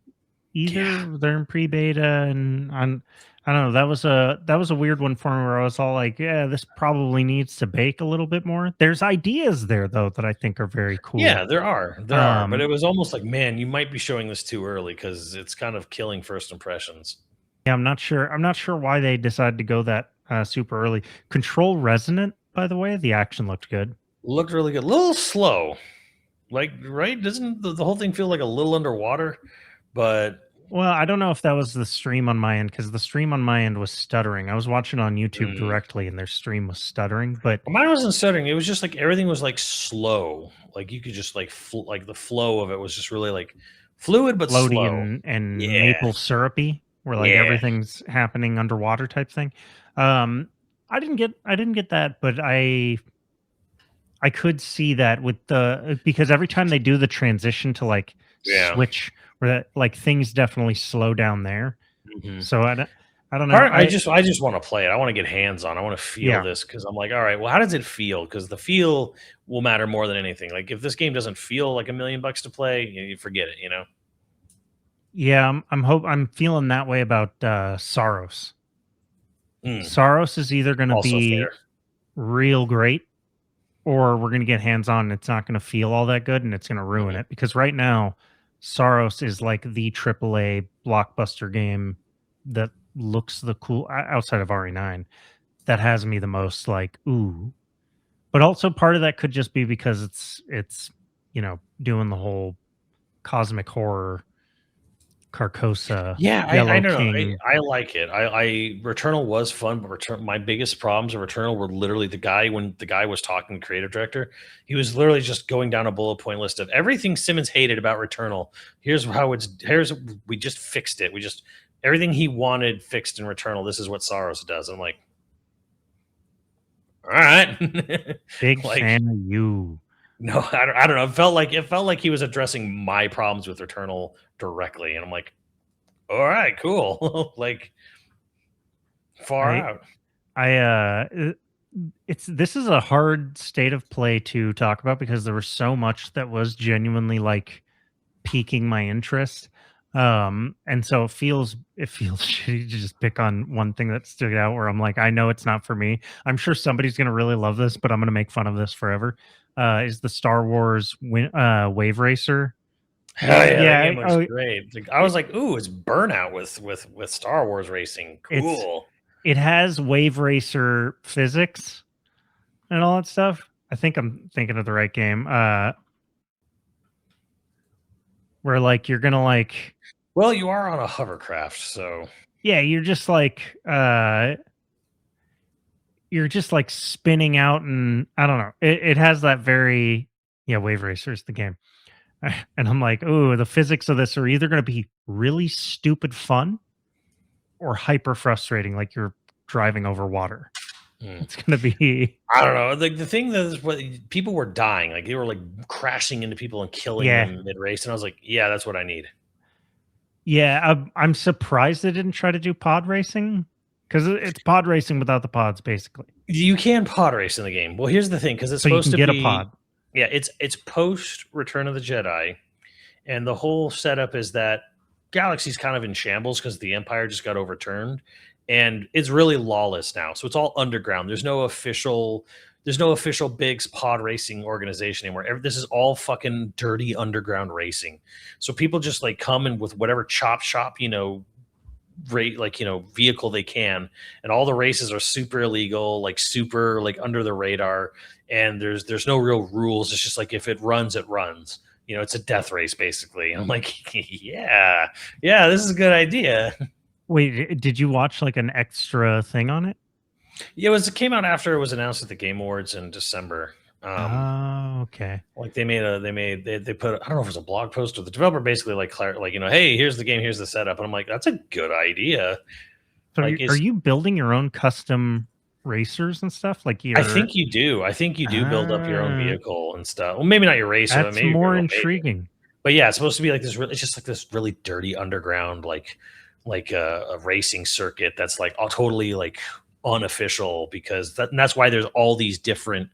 Yeah, either. They're in pre-beta, and I don't know. That was a weird one for me where I was all like, yeah, this probably needs to bake a little bit more. There's ideas there though that I think are very cool. yeah, there are, but Um, it was almost like, man, you might be showing this too early because it's kind of killing first impressions. yeah, I'm not sure. I'm not sure why they decided to go that super early. Control Resonant, by the way, the action looked good. Looked really good, a little slow, like right? Doesn't the whole thing feel like a little underwater? But Well, I don't know if that was the stream on my end because the stream on my end was stuttering. I was watching on YouTube mm, directly and their stream was stuttering, but mine wasn't stuttering. It was just like everything was like slow. Like you could just like like the flow of it was just really like fluid but floaty slow. and Yeah, maple syrupy, where like yeah, everything's happening underwater type thing. Um, I didn't get that, but I could see that with the because every time they do the transition to like yeah. switch where that like things definitely slow down there. Hmm. So I don't know. I just want to play it. I want to get hands on. I want to feel Yeah. this because I'm like, all right, well, how does it feel? Because the feel will matter more than anything. Like if this game doesn't feel like $1 million to play, you forget it. You know. Yeah, I'm feeling that way about Saros. Mm, Saros is either going to also be fair. real great or we're going to get hands on and it's not going to feel all that good and it's going to ruin Mhm. it because right now Saros is like the AAA blockbuster game that looks the cool outside of RE9 that has me the most like ooh. But also part of that could just be because it's doing the whole cosmic horror, Carcosa, Yeah, I Yellow don't know. King. I like it. I Returnal was fun, but my biggest problems of Returnal were literally when the guy was talking to creative director, he was literally just going down a bullet point list of everything Simmons hated about Returnal. Here's we just fixed it. We just everything he wanted fixed in Returnal. This is what Sorrows does. I'm like, all right. Big Like, fan of you. no, I don't know. It felt like he was addressing my problems with Returnal directly, and I'm like, all right, cool. Like, far I out. This is a hard state of play to talk about because there was so much that was genuinely like piquing my interest. And so it feels shitty to just pick on one thing that stood out where I'm like, I know it's not for me. I'm sure somebody's gonna really love this, but I'm gonna make fun of this forever. Is the Star Wars Wave Racer? Hell yeah, that Yeah, game looks great. Like, I was like, ooh, it's Burnout with Star Wars racing. Cool. it has Wave Racer physics and all that stuff. I think I'm thinking of the right game. Where like you're gonna like, Well, you are on a hovercraft, so yeah, you're just like spinning out, and I don't know. It has that very, yeah, Wave Racer is the game. And I'm like, oh, the physics of this are either gonna be really stupid fun or hyper frustrating, like you're driving over water. It's gonna be, I don't know. Like, the thing that is what people were dying, like they were like crashing into people and killing yeah. them mid race, and I was like, yeah, that's what I need. Yeah, I'm surprised they didn't try to do pod racing because it's pod racing without the pods, basically. You can pod race in the game. Well, here's the thing, because it's So you supposed can to get be a pod. Yeah, it's post Return of the Jedi, and the whole setup is that Galaxy's kind of in shambles because the Empire just got overturned, and it's really lawless now. So it's all underground. There's no official big pod racing organization anymore. This is all fucking dirty underground racing. So people just like come in with whatever chop shop, vehicle they can, and all the races are super illegal, like super like under the radar, and there's no real rules. It's just like if it runs, it runs. It's a death race basically. And I'm like, yeah, this is a good idea. Wait, did you watch like an extra thing on it? It came out after it was announced at the Game Awards in December. Okay. Like they put, I don't know if it was a blog post or the developer basically hey, here's the game, here's the setup, and I'm like, that's a good idea. So Like, are you building your own custom racers and stuff? Like I think you do. I think you do build up your own vehicle and stuff. Well, maybe not your racer. That's But maybe more intriguing. But yeah, it's supposed to be like this. It's just like this really dirty underground, like a racing circuit that's like all totally like unofficial, because that's why there's all these different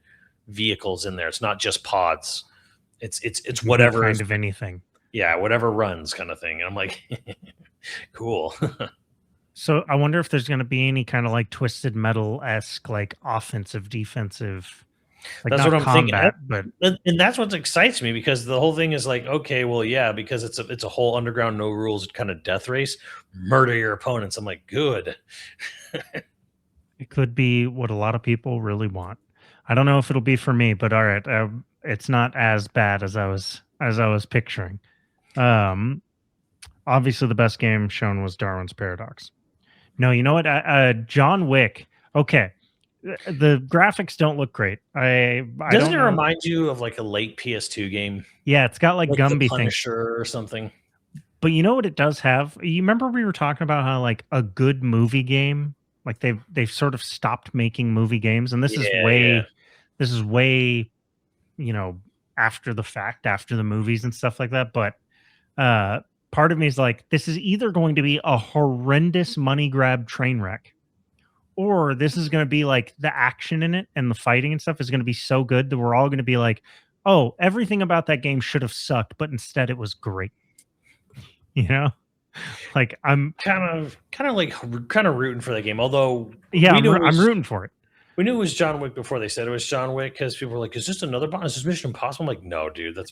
vehicles in there. It's not just pods. It's whatever kind of anything. Yeah, whatever runs kind of thing. And I'm like, cool. So I wonder if there's going to be any kind of like Twisted Metal-esque like offensive, defensive. Like that's not what I'm combat, thinking. but And that's what excites me, because the whole thing is like, okay, well, yeah, because it's a whole underground, no rules kind of death race. Murder your opponents. I'm like, good. it could be what a lot of people really want. I don't know if it'll be for me, but all right, it's not as bad as I was picturing. Obviously, the best game shown was Darwin's Paradox. No, you know what? John Wick. Okay, the graphics don't look great. Doesn't it remind you of like a late PS2 game? Yeah, it's got like Gumby the Punisher or something. But you know what it does have? You remember we were talking about how like a good movie game, like they've sort of stopped making movie games, and this is way, after the fact, after the movies and stuff like that. But part of me is like, this is either going to be a horrendous money grab train wreck, or this is going to be like the action in it and the fighting and stuff is going to be so good that we're all going to be like, oh, everything about that game should have sucked, but instead it was great. Like I'm kind of rooting for that game. Although, yeah, I'm rooting for it. We knew it was John Wick before they said it was John Wick because people were like, "Is this another Bond? Is this Mission Impossible?" I'm like, "No, dude, that's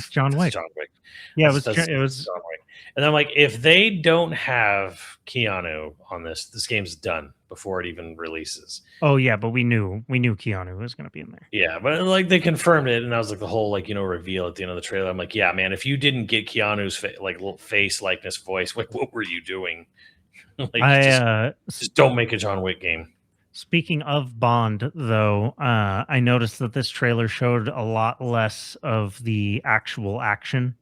John Wick. John Wick. Yeah, That's it was. John Wick." And I'm like, if they don't have Keanu on this game's done before it even releases. Oh yeah, but we knew Keanu was going to be in there. Yeah, but like they confirmed it, and I was like the whole reveal at the end of the trailer. I'm like, yeah, man, if you didn't get Keanu's little face likeness voice, like what were you doing? Just don't make a John Wick game. Speaking of Bond, though, I noticed that this trailer showed a lot less of the actual action,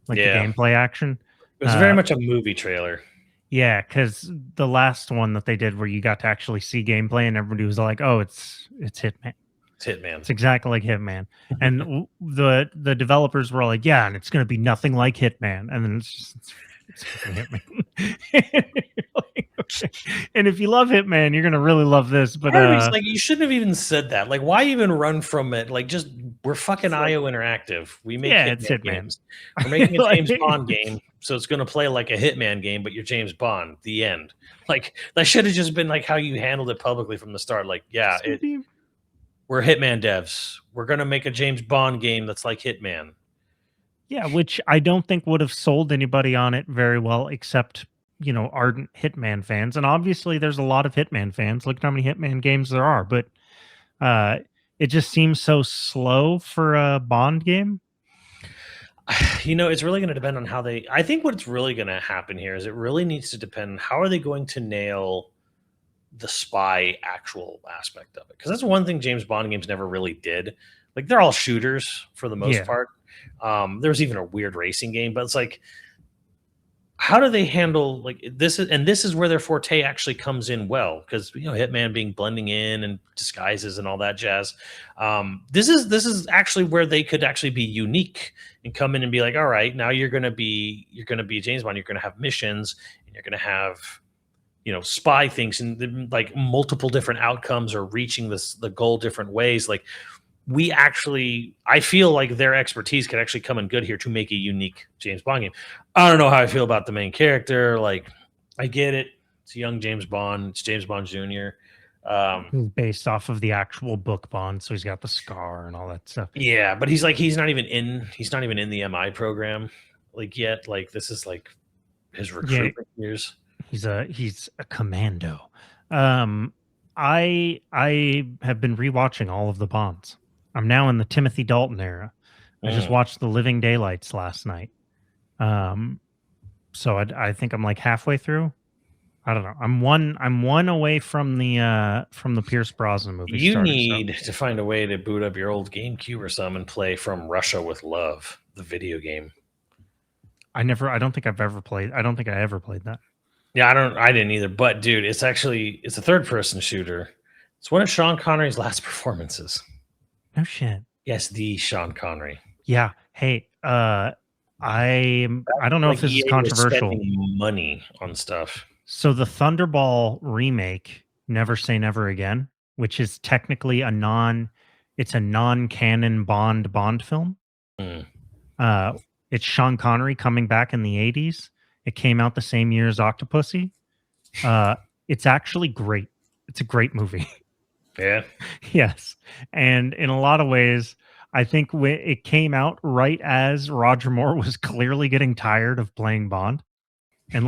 the gameplay action. It was very much a movie trailer. Yeah, because the last one that they did where you got to actually see gameplay and everybody was like, oh, it's Hitman. It's Hitman. It's exactly like Hitman. And the developers were like, yeah, and it's going to be nothing like Hitman. And then it's Hitman. And if you love Hitman, you're gonna really love this. But you shouldn't have even said that. Like, why even run from it? Like, just we're fucking IO Interactive. We make Hitman games. We're making a James Bond game, so it's gonna play like a Hitman game, but you're James Bond. The end. Like that should have just been like how you handled it publicly from the start. Like, yeah, we're Hitman devs. We're gonna make a James Bond game that's like Hitman. Yeah, which I don't think would have sold anybody on it very well, except ardent Hitman fans. And obviously there's a lot of Hitman fans. Look at how many Hitman games there are, but it just seems so slow for a Bond game. It's really going to depend on how I think what's really going to happen here is it really needs to depend how are they going to nail the spy actual aspect of it, because that's one thing James Bond games never really did. Like, they're all shooters for the most part. There's even a weird racing game, but it's like, how do they handle this is where their forte actually comes in well, because Hitman being blending in and disguises and all that jazz. This is actually where they could actually be unique and come in and be like, all right, now you're gonna be James Bond, you're gonna have missions, and you're gonna have spy things and like multiple different outcomes or reaching the goal different ways. Like, I feel like their expertise could actually come in good here to make a unique James Bond game. I don't know how I feel about the main character. Like, I get it. It's a young James Bond. It's James Bond Jr. Based off of the actual book Bond. So he's got the scar and all that stuff. Yeah. But he's not even in the MI program yet. Like, this is like his recruitment years. He's a commando. I have been rewatching all of the Bonds. I'm now in the Timothy Dalton era. I just watched The Living Daylights last night. So I think I'm like halfway through. I don't know. I'm one away from the Pierce Brosnan movie. You need to find a way to boot up your old GameCube or something and play From Russia with Love, the video game. I don't think I ever played that. Yeah, I didn't either. But dude, it's a third person shooter. It's one of Sean Connery's last performances. No shit. Yes, the Sean Connery. Yeah. Hey, I don't know if this is controversial. Money on stuff. So the Thunderball remake, Never Say Never Again, which is technically it's a non-canon Bond film. It's Sean Connery coming back in the 80s. It came out the same year as Octopussy. It's actually great. It's a great movie. Yeah. Yes. And in a lot of ways, I think it came out right as Roger Moore was clearly getting tired of playing Bond. And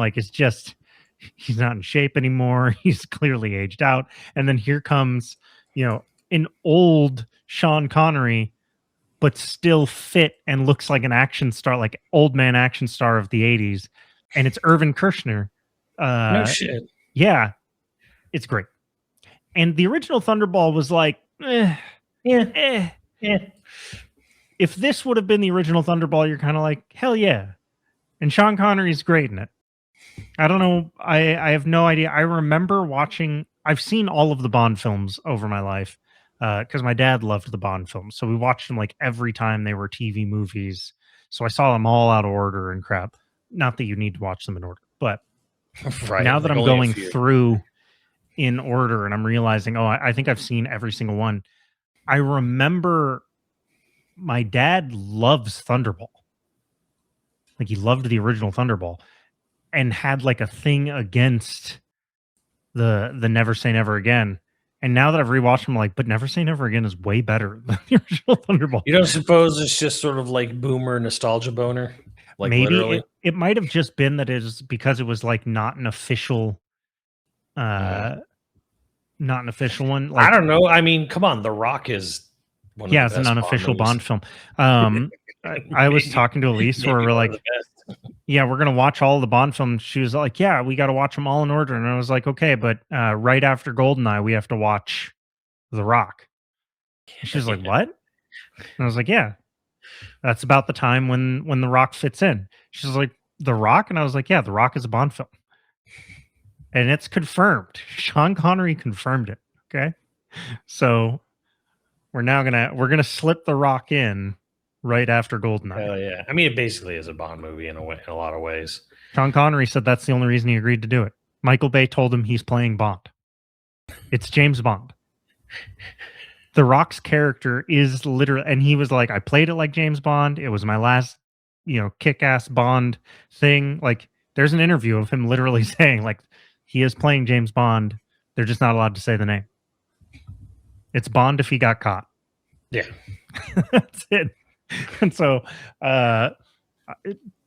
he's not in shape anymore. He's clearly aged out. And then here comes, an old Sean Connery, but still fit and looks like an action star, like old man action star of the 80s. And it's Irvin Kershner. No shit. Yeah. It's great. And the original Thunderball was like, yeah. If this would have been the original Thunderball, you're kind of like, hell yeah. And Sean Connery's great in it. I don't know. I have no idea. I remember I've seen all of the Bond films over my life because my dad loved the Bond films. So we watched them like every time they were TV movies. So I saw them all out of order and crap. Not that you need to watch them in order, but now that I'm going through in order and I'm realizing, I think I've seen every single one. I remember my dad loves Thunderball. Like, he loved the original Thunderball and had like a thing against the Never Say Never Again. And now that I've rewatched them, like, but Never Say Never Again is way better than the original Thunderbolt. You don't suppose it's just sort of like boomer nostalgia boner? Like Maybe literally? it might have just been that it is because it was like not an official Mhm. not an official one. I Like, don't know. I mean, come on. The Rock is one of yeah, the it's an best Bond unofficial movies. Bond film. I was talking to Elise where Maybe we're one of like, the best. yeah, we're gonna watch all the Bond films. She was like, yeah, we got to watch them all in order. And I was like, okay, but right after Goldeneye, we have to watch The Rock. And she was like, what? And I was like, yeah, that's about the time when The Rock fits in. She's like, The Rock, and I was like, yeah, The Rock is a Bond film, and it's confirmed. Sean Connery confirmed it. Okay, so we're gonna slip The Rock in right after Goldeneye. Hell yeah. I mean, it basically is a Bond movie in a lot of ways. Sean Connery said that's the only reason he agreed to do it. Michael Bay told him he's playing Bond. It's James Bond. The Rock's character is literally, and he was like, I played it like James Bond. It was my last, kick-ass Bond thing. Like, there's an interview of him literally saying, like, he is playing James Bond. They're just not allowed to say the name. It's Bond if he got caught. Yeah. That's it. And so,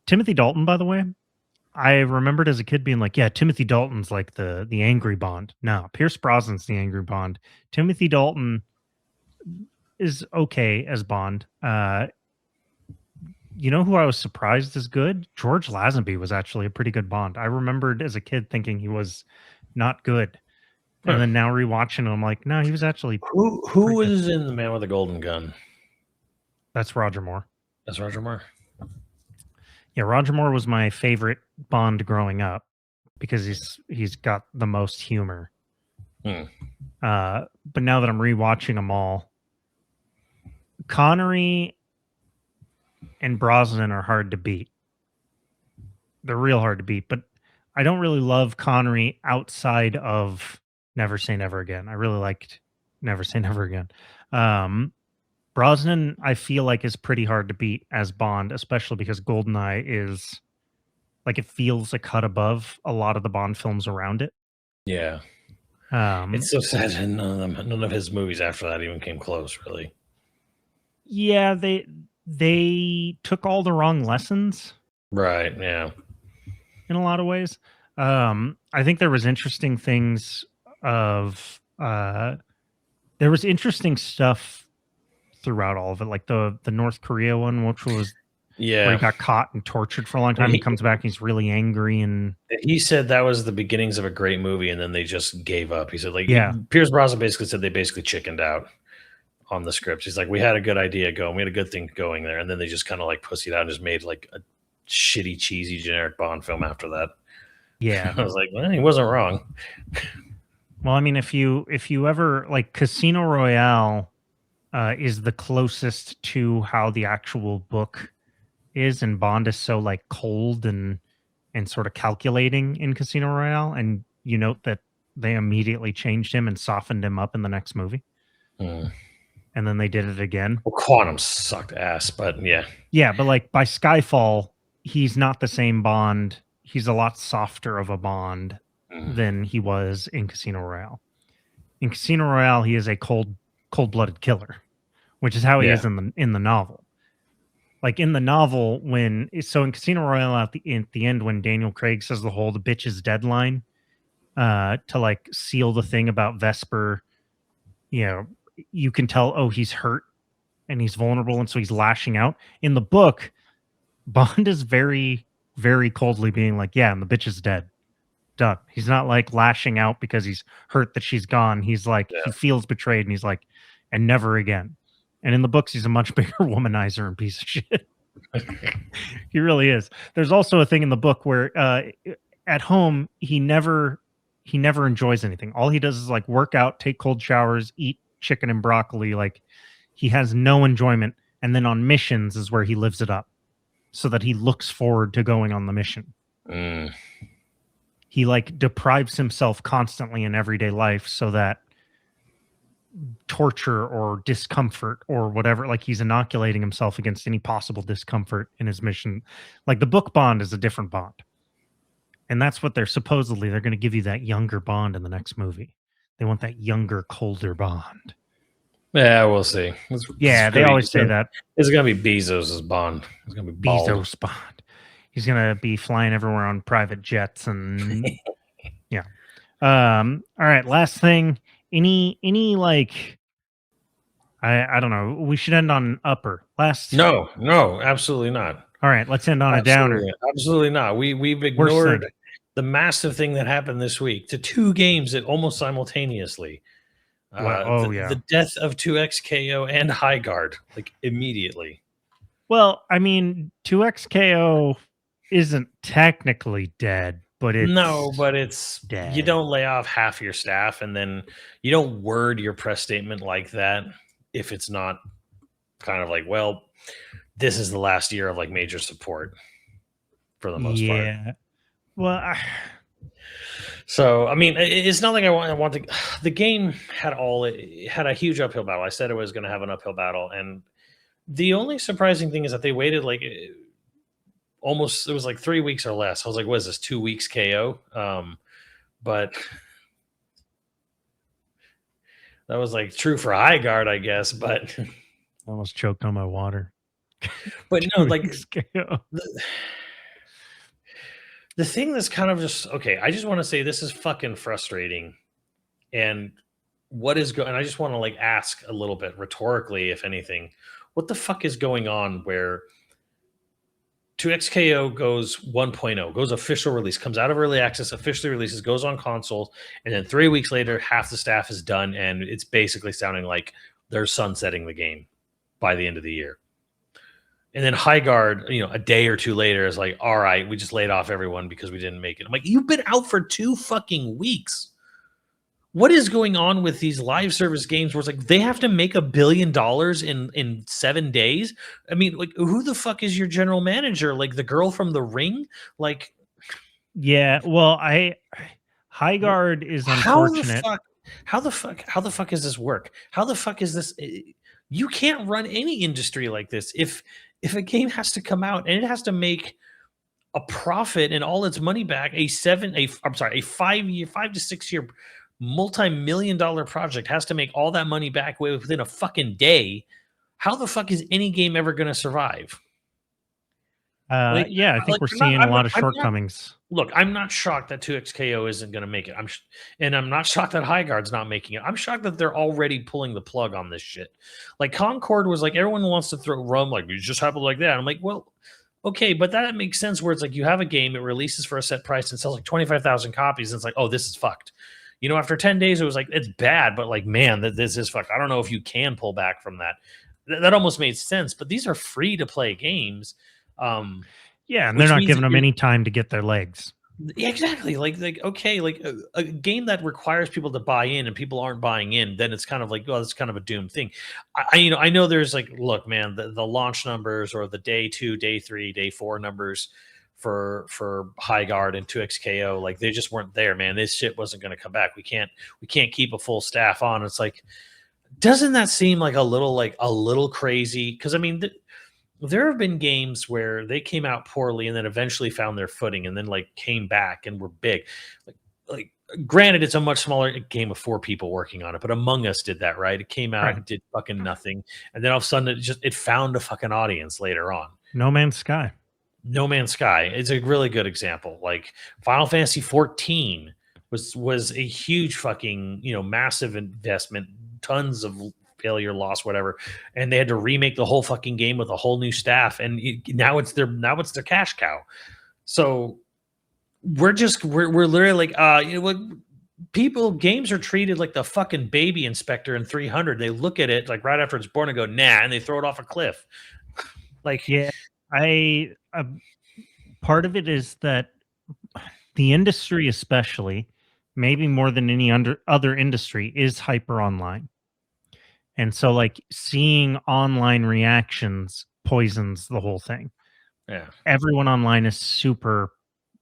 Timothy Dalton, by the way, I remembered as a kid being like, yeah, Timothy Dalton's like the angry Bond. No, Pierce Brosnan's the angry Bond. Timothy Dalton is okay as Bond. You know who I was surprised is good? George Lazenby was actually a pretty good Bond. I remembered as a kid thinking he was not good. And then now rewatching him, I'm like, no, he was actually Who was in The Man with the Golden Gun? That's Roger Moore. That's Roger Moore. Yeah, Roger Moore was my favorite Bond growing up because he's got the most humor. But now that I'm rewatching them all, Connery and Brosnan are hard to beat. They're real hard to beat, but I don't really love Connery outside of Never Say Never Again. I really liked Never Say Never Again. Brosnan, I feel like, is pretty hard to beat as Bond, especially because GoldenEye is like, it feels a cut above a lot of the Bond films around it. Yeah. It's so sad that none of his movies after that even came close, really. Yeah, they took all the wrong lessons. Right, yeah. In a lot of ways. I think there was interesting things of there was interesting stuff throughout all of it, like the North Korea one, which was where he got caught and tortured for a long time. He comes back and he's really angry, and he said that was the beginnings of a great movie, and then they just gave up. He said, like, yeah, Pierce Brosnan basically said they basically chickened out on the script. He's like, we had a good idea going, we had a good thing going there, and then they just kind of like pussied out and just made like a shitty, cheesy, generic Bond film after that. Yeah. I was like, well, he wasn't wrong. Well, I mean, if you ever, like, Casino Royale is the closest to how the actual book is, and Bond is so like cold and sort of calculating in Casino Royale, and you note that they immediately changed him and softened him up in the next movie. And then they did it again. Well, Quantum sucked ass, but yeah. Yeah, but like by Skyfall, he's not the same Bond. He's a lot softer of a Bond than he was in Casino Royale. In Casino Royale, he is a cold-blooded killer, which is how he is in the novel. Like in the novel, in Casino Royale at the end, when Daniel Craig says the bitch is dead line, to like seal the thing about Vesper, you can tell, oh, he's hurt and he's vulnerable, and so he's lashing out. In the book, Bond is very, very coldly being like, yeah, and the bitch is dead. Done. He's not like lashing out because he's hurt that she's gone. He's like, he feels betrayed, and he's like, and never again. And in the books, he's a much bigger womanizer and piece of shit. He really is. There's also a thing in the book where at home, he never enjoys anything. All he does is like work out, take cold showers, eat chicken and broccoli. Like, he has no enjoyment. And then on missions is where he lives it up, so that he looks forward to going on the mission. He like deprives himself constantly in everyday life so that torture or discomfort or whatever, like he's inoculating himself against any possible discomfort in his mission. Like the book Bond is a different Bond. And that's what they're going to give you that younger Bond in the next movie. They want that younger, colder Bond. Yeah, we'll see. They always say that. It's gonna be Bezos' Bond. It's gonna be bald. Bezos Bond. He's gonna be flying everywhere on private jets and yeah. All right, last thing. Any like I don't know. We should end on upper. No, absolutely not. All right, let's end on a downer. Absolutely not. We've ignored the massive thing that happened this week to 2 games that almost simultaneously. The death of 2XKO and Highguard, like immediately. Well, I mean, 2XKO isn't technically dead, but it's dead. You don't lay off half your staff, and then you don't word your press statement like that if it's not kind of like, well, this is the last year of like major support for the most part. Yeah. Well, so I mean, it's not like I want to. The game had a huge uphill battle. I said it was going to have an uphill battle, and the only surprising thing is that they waited like almost. It was like 3 weeks or less. I was like, "What is this? 2 weeks KO?" But that was like true for Highguard, I guess. But I almost choked on my water. But no, like the thing that's kind of just okay. I just want to say this is fucking frustrating, and what is going? And I just want to like ask a little bit rhetorically, if anything, what the fuck is going on? Where 2XKO goes 1.0, goes official release, comes out of early access, officially releases, goes on consoles, and then 3 weeks later, half the staff is done, and it's basically sounding like they're sunsetting the game by the end of the year. And then Highguard, a day or 2 later is like, all right, we just laid off everyone because we didn't make it. I'm like, you've been out for 2 fucking weeks. What is going on with these live service games where it's like they have to make $1 billion in 7 days? I mean, like, who the fuck is your general manager? Like the girl from The Ring? Like, yeah, well, Highguard is unfortunate. How the fuck does this work? How the fuck is this? You can't run any industry like this. If a game has to come out and it has to make a profit and all its money back, a 5 to 6 year multi-million-dollar project has to make all that money back within a fucking day. How the fuck is any game ever going to survive? I think we're seeing a lot of shortcomings. Look, I'm not shocked that 2XKO isn't going to make it. I'm not shocked that Highguard's not making it. I'm shocked that they're already pulling the plug on this shit. Like Concord was like, everyone wants to throw rum, like it just happened like that. I'm like, well, okay, but that makes sense where it's like you have a game, it releases for a set price and sells like 25,000 copies, and it's like, oh, this is fucked. After 10 days, it was like, it's bad, but like, man, this is fucked. I don't know if you can pull back from that. That almost made sense, but these are free to play games. And they're not giving them any time to get their legs. Yeah, exactly. Like okay, like a game that requires people to buy in and people aren't buying in, then it's kind of like, well, it's kind of a doomed thing. I know there's like, look, man, the launch numbers or the day 2, day 3, day 4 numbers for Highguard and 2XKO, like they just weren't there, man. This shit wasn't going to come back. We can't keep a full staff on. It's like, doesn't that seem like a little crazy? Because I mean, there have been games where they came out poorly and then eventually found their footing and then like came back and were big. Like granted, it's a much smaller game of 4 people working on it, but Among Us did that, right? It came out and did fucking nothing, and then all of a sudden it found a fucking audience later on. No Man's Sky is a really good example. Like Final Fantasy 14 was a huge fucking massive investment, tons of failure, loss, whatever, and they had to remake the whole fucking game with a whole new staff, and now it's their cash cow. So we're literally like, games are treated like the fucking baby inspector in 300. They look at it like right after it's born and go, nah, and they throw it off a cliff. Like, yeah, part of it is that the industry, especially maybe more than any other industry, is hyper online. And so like seeing online reactions poisons the whole thing. Yeah. Everyone online is super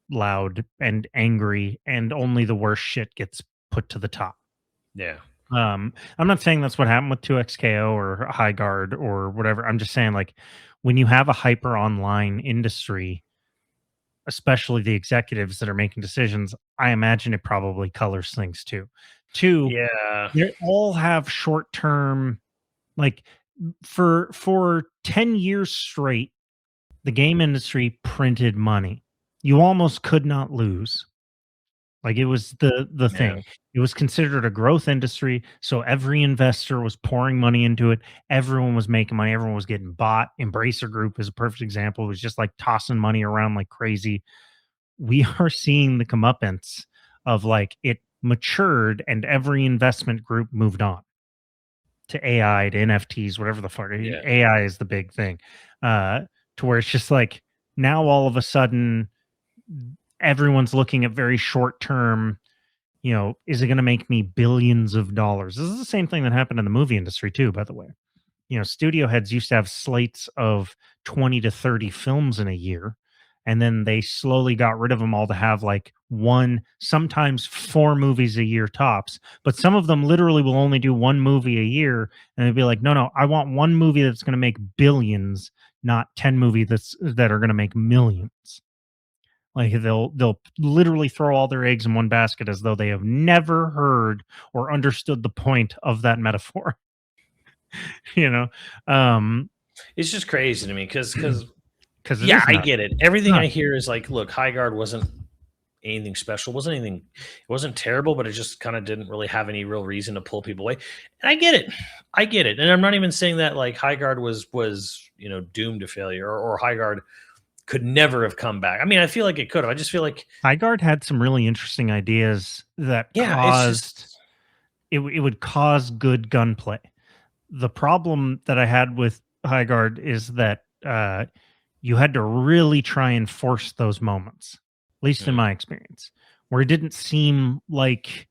loud and angry, and only the worst shit gets put to the top. Yeah. I'm not saying that's what happened with 2XKO or Highguard or whatever. I'm just saying, like, when you have a hyper online industry, especially the executives that are making decisions, I imagine it probably colors things too. Two, Yeah. they all have short term, like for 10 years straight, the game industry printed money. You almost could not lose. Like, it was the Yeah. thing. It was considered a growth industry, so every investor was pouring money into it. Everyone was making money. Everyone was getting bought. Embracer Group is a perfect example. It was just like tossing money around like crazy. We are seeing the comeuppance of like it matured and every investment group moved on to AI, to NFTs, whatever the fuck. Yeah. AI is the big thing. To where it's just like now all of a sudden everyone's looking at very short term, is it going to make me billions of dollars? This is the same thing that happened in the movie industry too, by the way. Studio heads used to have slates of 20 to 30 films in a year, and then they slowly got rid of them all to have like one, sometimes 4 movies a year tops. But some of them literally will only do 1 movie a year, and they'd be like, no, I want 1 movie that's going to make billions, not 10 movies that are going to make millions. Like they'll literally throw all their eggs in one basket as though they have never heard or understood the point of that metaphor. you know, um, It's just crazy to me because because it yeah, is I not. get it. Everything Not. I hear is like, look, High Guard wasn't anything special. It wasn't terrible, but it just kind of didn't really have any real reason to pull people away. And I get it. I get it. And I'm not even saying that like High Guard was doomed to failure or High Guard could never have come back. I mean, I feel like it could have. I just feel like Highguard had some really interesting ideas that yeah, it's caused just it would cause good gunplay. The problem that I had with Highguard is that you had to really try and force those moments, at least in mm, my experience, where it didn't seem like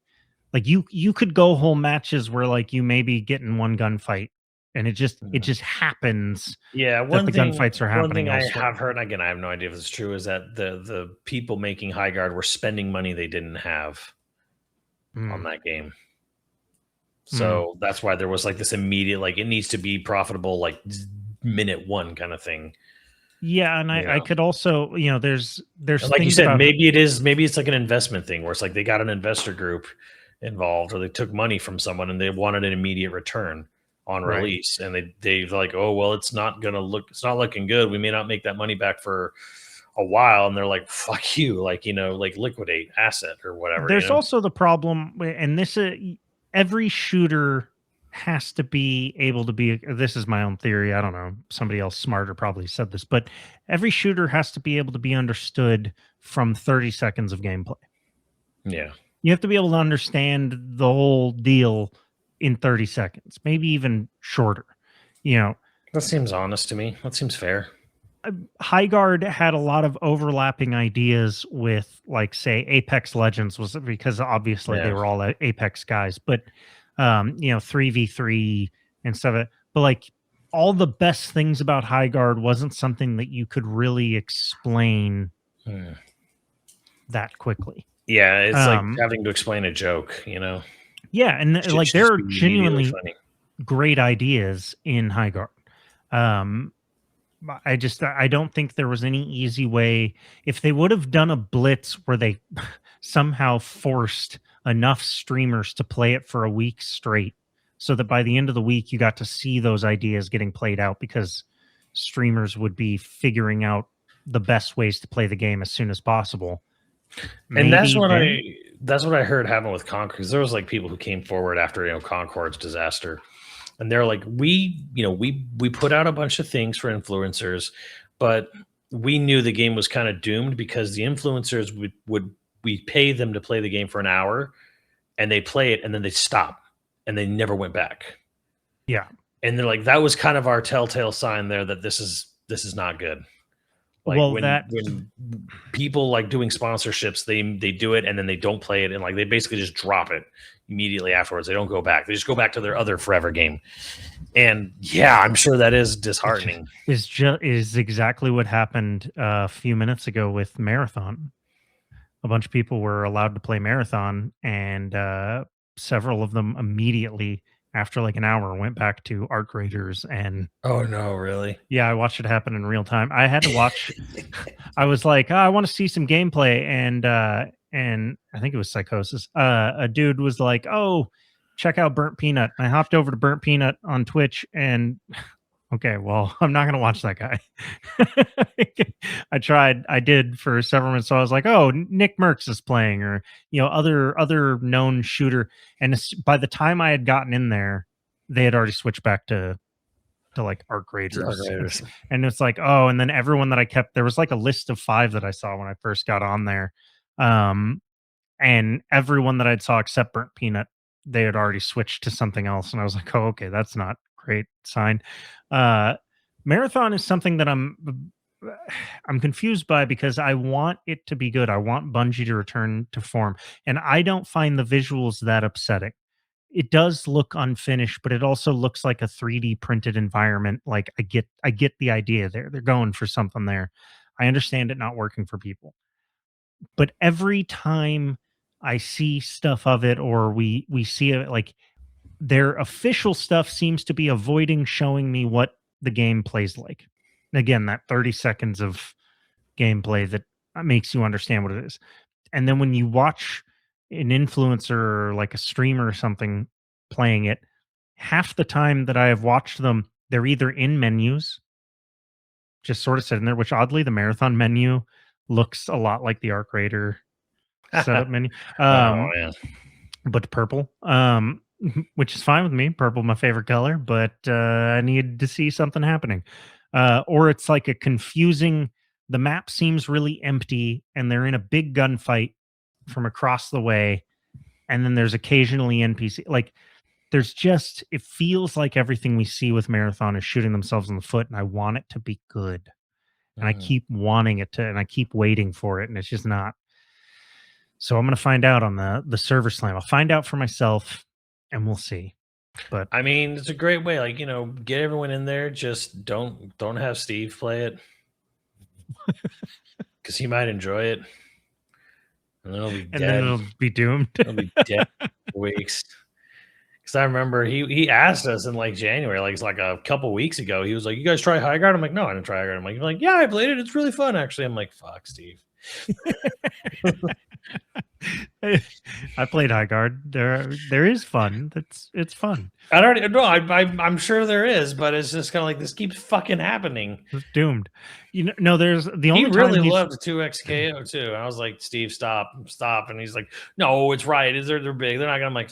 you could go whole matches where like you may be getting one gunfight and it mm. just happens Yeah, that the gunfights are one happening thing I elsewhere. have heard, and again, I have no idea if it's true, is that the people making High Guard were spending money they didn't have on Mm, that game. mm. So that's why there was like this immediate, like it needs to be profitable, like minute one kind of thing. Yeah, and I Yeah. could also, there's And like you things said, about maybe it's like an investment thing where it's like they got an investor group involved or they took money from someone and they wanted an immediate return on right. release. And they've like, oh well, it's not looking good. We may not make that money back for a while. And they're like, fuck you, like, like liquidate asset or whatever. There's also the problem, and this every shooter has to be able to be. This is my own theory. I don't know. Somebody else smarter probably said this, but every shooter has to be able to be understood from 30 seconds of gameplay. Yeah. You have to be able to understand the whole deal in 30 seconds, maybe even shorter. You know, That seems honest to me. That seems fair. Highguard had a lot of overlapping ideas with, like, say, Apex Legends, was because obviously they Yeah. were all Apex guys, but 3v3 and stuff. But like all the best things about Highguard wasn't something that you could really explain Hmm. that quickly. Yeah, it's like Um, having to explain a joke. yeah, and Should like there just are be immediately genuinely funny. great ideas in Highguard. Um, I don't think there was any easy way. If they would have done a blitz where they somehow forced enough streamers to play it for a week straight, so that by the end of the week you got to see those ideas getting played out, because streamers would be figuring out the best ways to play the game as soon as possible. And Maybe then, that's what I heard happen with Concord. Because there was like people who came forward after Concord's disaster, and they're like, we put out a bunch of things for influencers, but we knew the game was kind of doomed because the influencers would we pay them to play the game for an hour, and they play it and then they stop and they never went back. yeah. And they're like, that was kind of our telltale sign there that this is not good. Like Well, when people like doing sponsorships, they do it and then they don't play it and like they basically just drop it immediately afterwards. They don't go back. They just go back to their other forever game. And yeah, I'm sure that is disheartening. is exactly what happened a few minutes ago with Marathon. A bunch of people were allowed to play Marathon, and several of them immediately after like an hour, went back to Arc Raiders, and Oh no, really? yeah, I watched it happen in real time. I had to watch. I was like, oh, I want to see some gameplay, and I think it was Psychosis. A dude was like, "Oh, check out Burnt Peanut." And I hopped over to Burnt Peanut on Twitch, and okay, well, I'm not gonna watch that guy. I tried, I did for several minutes. So I was like, "Oh, Nick Merckx is playing," or other known shooter. And by the time I had gotten in there, they had already switched back to like Arc Raiders. And it's like, oh, and then everyone that I kept, there was like a list of 5 that I saw when I first got on there. And everyone that I saw except Burnt Peanut, they had already switched to something else. And I was like, oh, okay, that's not a great sign. Marathon is something that I'm confused by, because I want it to be good. I want Bungie to return to form. And I don't find the visuals that upsetting. It does look unfinished, but it also looks like a 3D printed environment. Like I get the idea there. They're going for something there. I understand it not working for people. But every time I see stuff of it, or we see it, like their official stuff seems to be avoiding showing me what the game plays like. Again, that 30 seconds of gameplay that makes you understand what it is. And then when you watch an influencer or like a streamer or something playing it, half the time that I have watched them, they're either in menus, just sort of sitting there, which oddly, the Marathon menu looks a lot like the Arc Raider setup menu. Oh man. But purple, which is fine with me. Purple, my favorite color, but I need to see something happening. Or it's like a confusing, the map seems really empty and they're in a big gunfight from across the way. And then there's occasionally NPC. Like there's just, it feels like everything we see with Marathon is shooting themselves in the foot, and I want it to be good. And I keep wanting it to, and I keep waiting for it, and it's just not. So I'm going to find out on the server slam. I'll find out for myself, and we'll see. But I mean, it's a great way, like, get everyone in there. Just don't have Steve play it, because he might enjoy it, and then it'll be dead. And then it'll be doomed. It'll be dead for weeks. Because I remember he asked us in like January, like it's like a couple weeks ago. He was like, "You guys try High Guard?" I'm like, "No, I didn't try High Guard." I'm like, "Yeah, I played it. It's really fun, actually." I'm like, "Fuck, Steve." I played High Guard. There is fun. It's fun. I don't know. I'm sure there is, but it's just kind of like this keeps fucking happening. It's doomed. No, there's the only. He really loved the 2XKO too. And I was like, "Steve, stop!" And he's like, "No, it's right. They're big. They're not gonna." I'm like,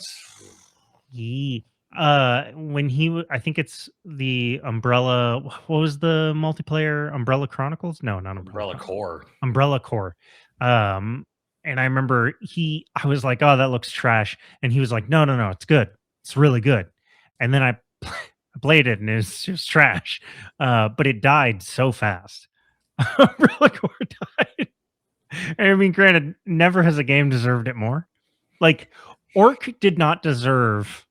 when he I think it's the Umbrella. What was the multiplayer? Umbrella Chronicles? No, not Umbrella Core. Umbrella Core. And I remember I was like, "Oh, that looks trash," and he was like, "No, it's good. It's really good." And then I played it, and it's just trash. But it died so fast. Umbrella Core died. And I mean, granted, never has a game deserved it more. Like Orc did not deserve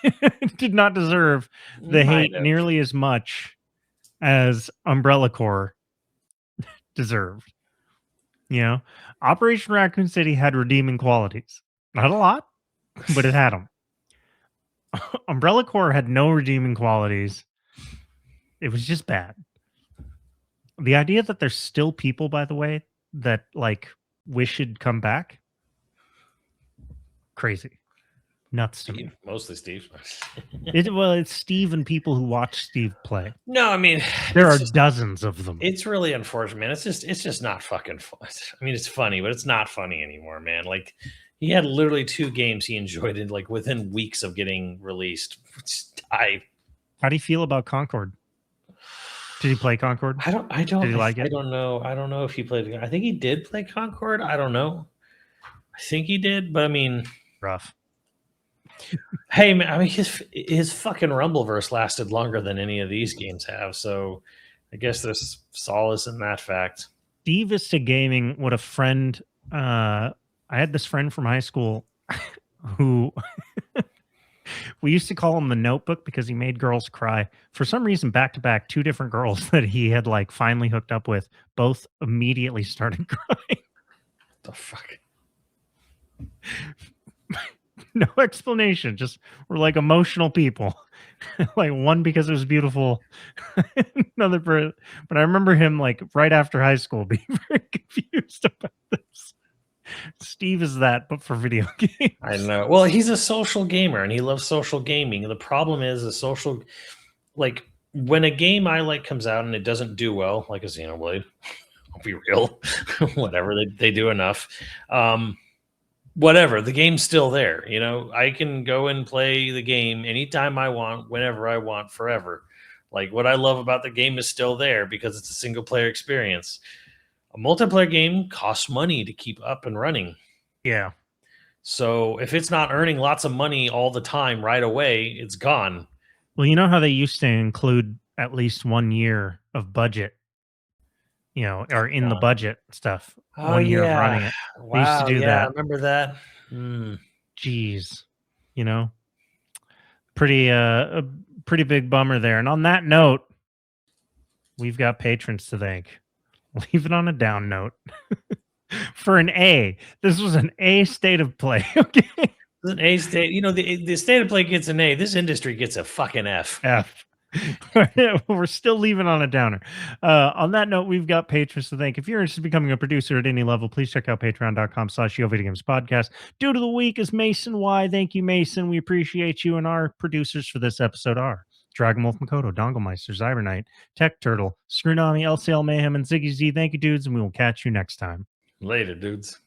the hate nearly as much as Umbrella Corps deserved. Operation Raccoon City had redeeming qualities. Not a lot, but it had them. Umbrella Corps had no redeeming qualities. It was just bad. The idea that there's still people, by the way, that like wish it'd come back, crazy. Nuts to me. Mostly Steve. It's Steve and people who watch Steve play. No, I mean, there are dozens of them. It's really unfortunate, man. It's just not fucking fun. I mean, it's funny, but it's not funny anymore, man. Like he had literally 2 games he enjoyed it like within weeks of getting released. How do you feel about Concord? Did he play Concord? I don't. Did he like it? I don't know. I don't know if he played. I think he did play Concord. I don't know. I think he did, but I mean, rough. Hey man, I mean his fucking Rumbleverse lasted longer than any of these games have, so I guess there's solace in that fact. Steve is to gaming what a friend. I had this friend from high school who we used to call him the Notebook because he made girls cry. For some reason, back to back, 2 different girls that he had like finally hooked up with, both immediately started crying. The fuck. No explanation. Just we're like emotional people. Like one because it was beautiful, another for. But I remember him like right after high school being very confused about this. Steve is that, but for video games. I know. Well, he's a social gamer and he loves social gaming. The problem is a social, like when a game I like comes out and it doesn't do well, like a Xenoblade, I'll be real, whatever, they do enough. Whatever, the game's still there. You know, I can go and play the game anytime I want, whenever I want, forever. Like what I love about the game is still there because it's a single player experience. A multiplayer game costs money to keep up and running. Yeah. So if it's not earning lots of money all the time right away, it's gone. Well, you know how they used to include at least 1 year of budget, or in the budget stuff. Oh, 1 year of yeah. running it. They used to Wow. do Yeah, I that. remember that. Mm. Jeez, pretty a pretty big bummer there. And on that note, we've got patrons to thank. Leave it on a down note. For an A. This was an A state of play. Okay. An A state, the state of play gets an A. This industry gets a fucking F. F. We're still leaving on a downer. On that note, we've got patrons to thank. If you're interested in becoming a producer at any level, please check out patreon.com/YoVideogames podcast. Dude of the week is Mason Y. Thank you, Mason. We appreciate you. And our producers for this episode are Dragon Wolf Makoto, Donglemeister, Zybernite, Tech Turtle, Scrunami, LCL Mayhem, and Ziggy Z. Thank you, dudes, and we will catch you next time. Later, dudes.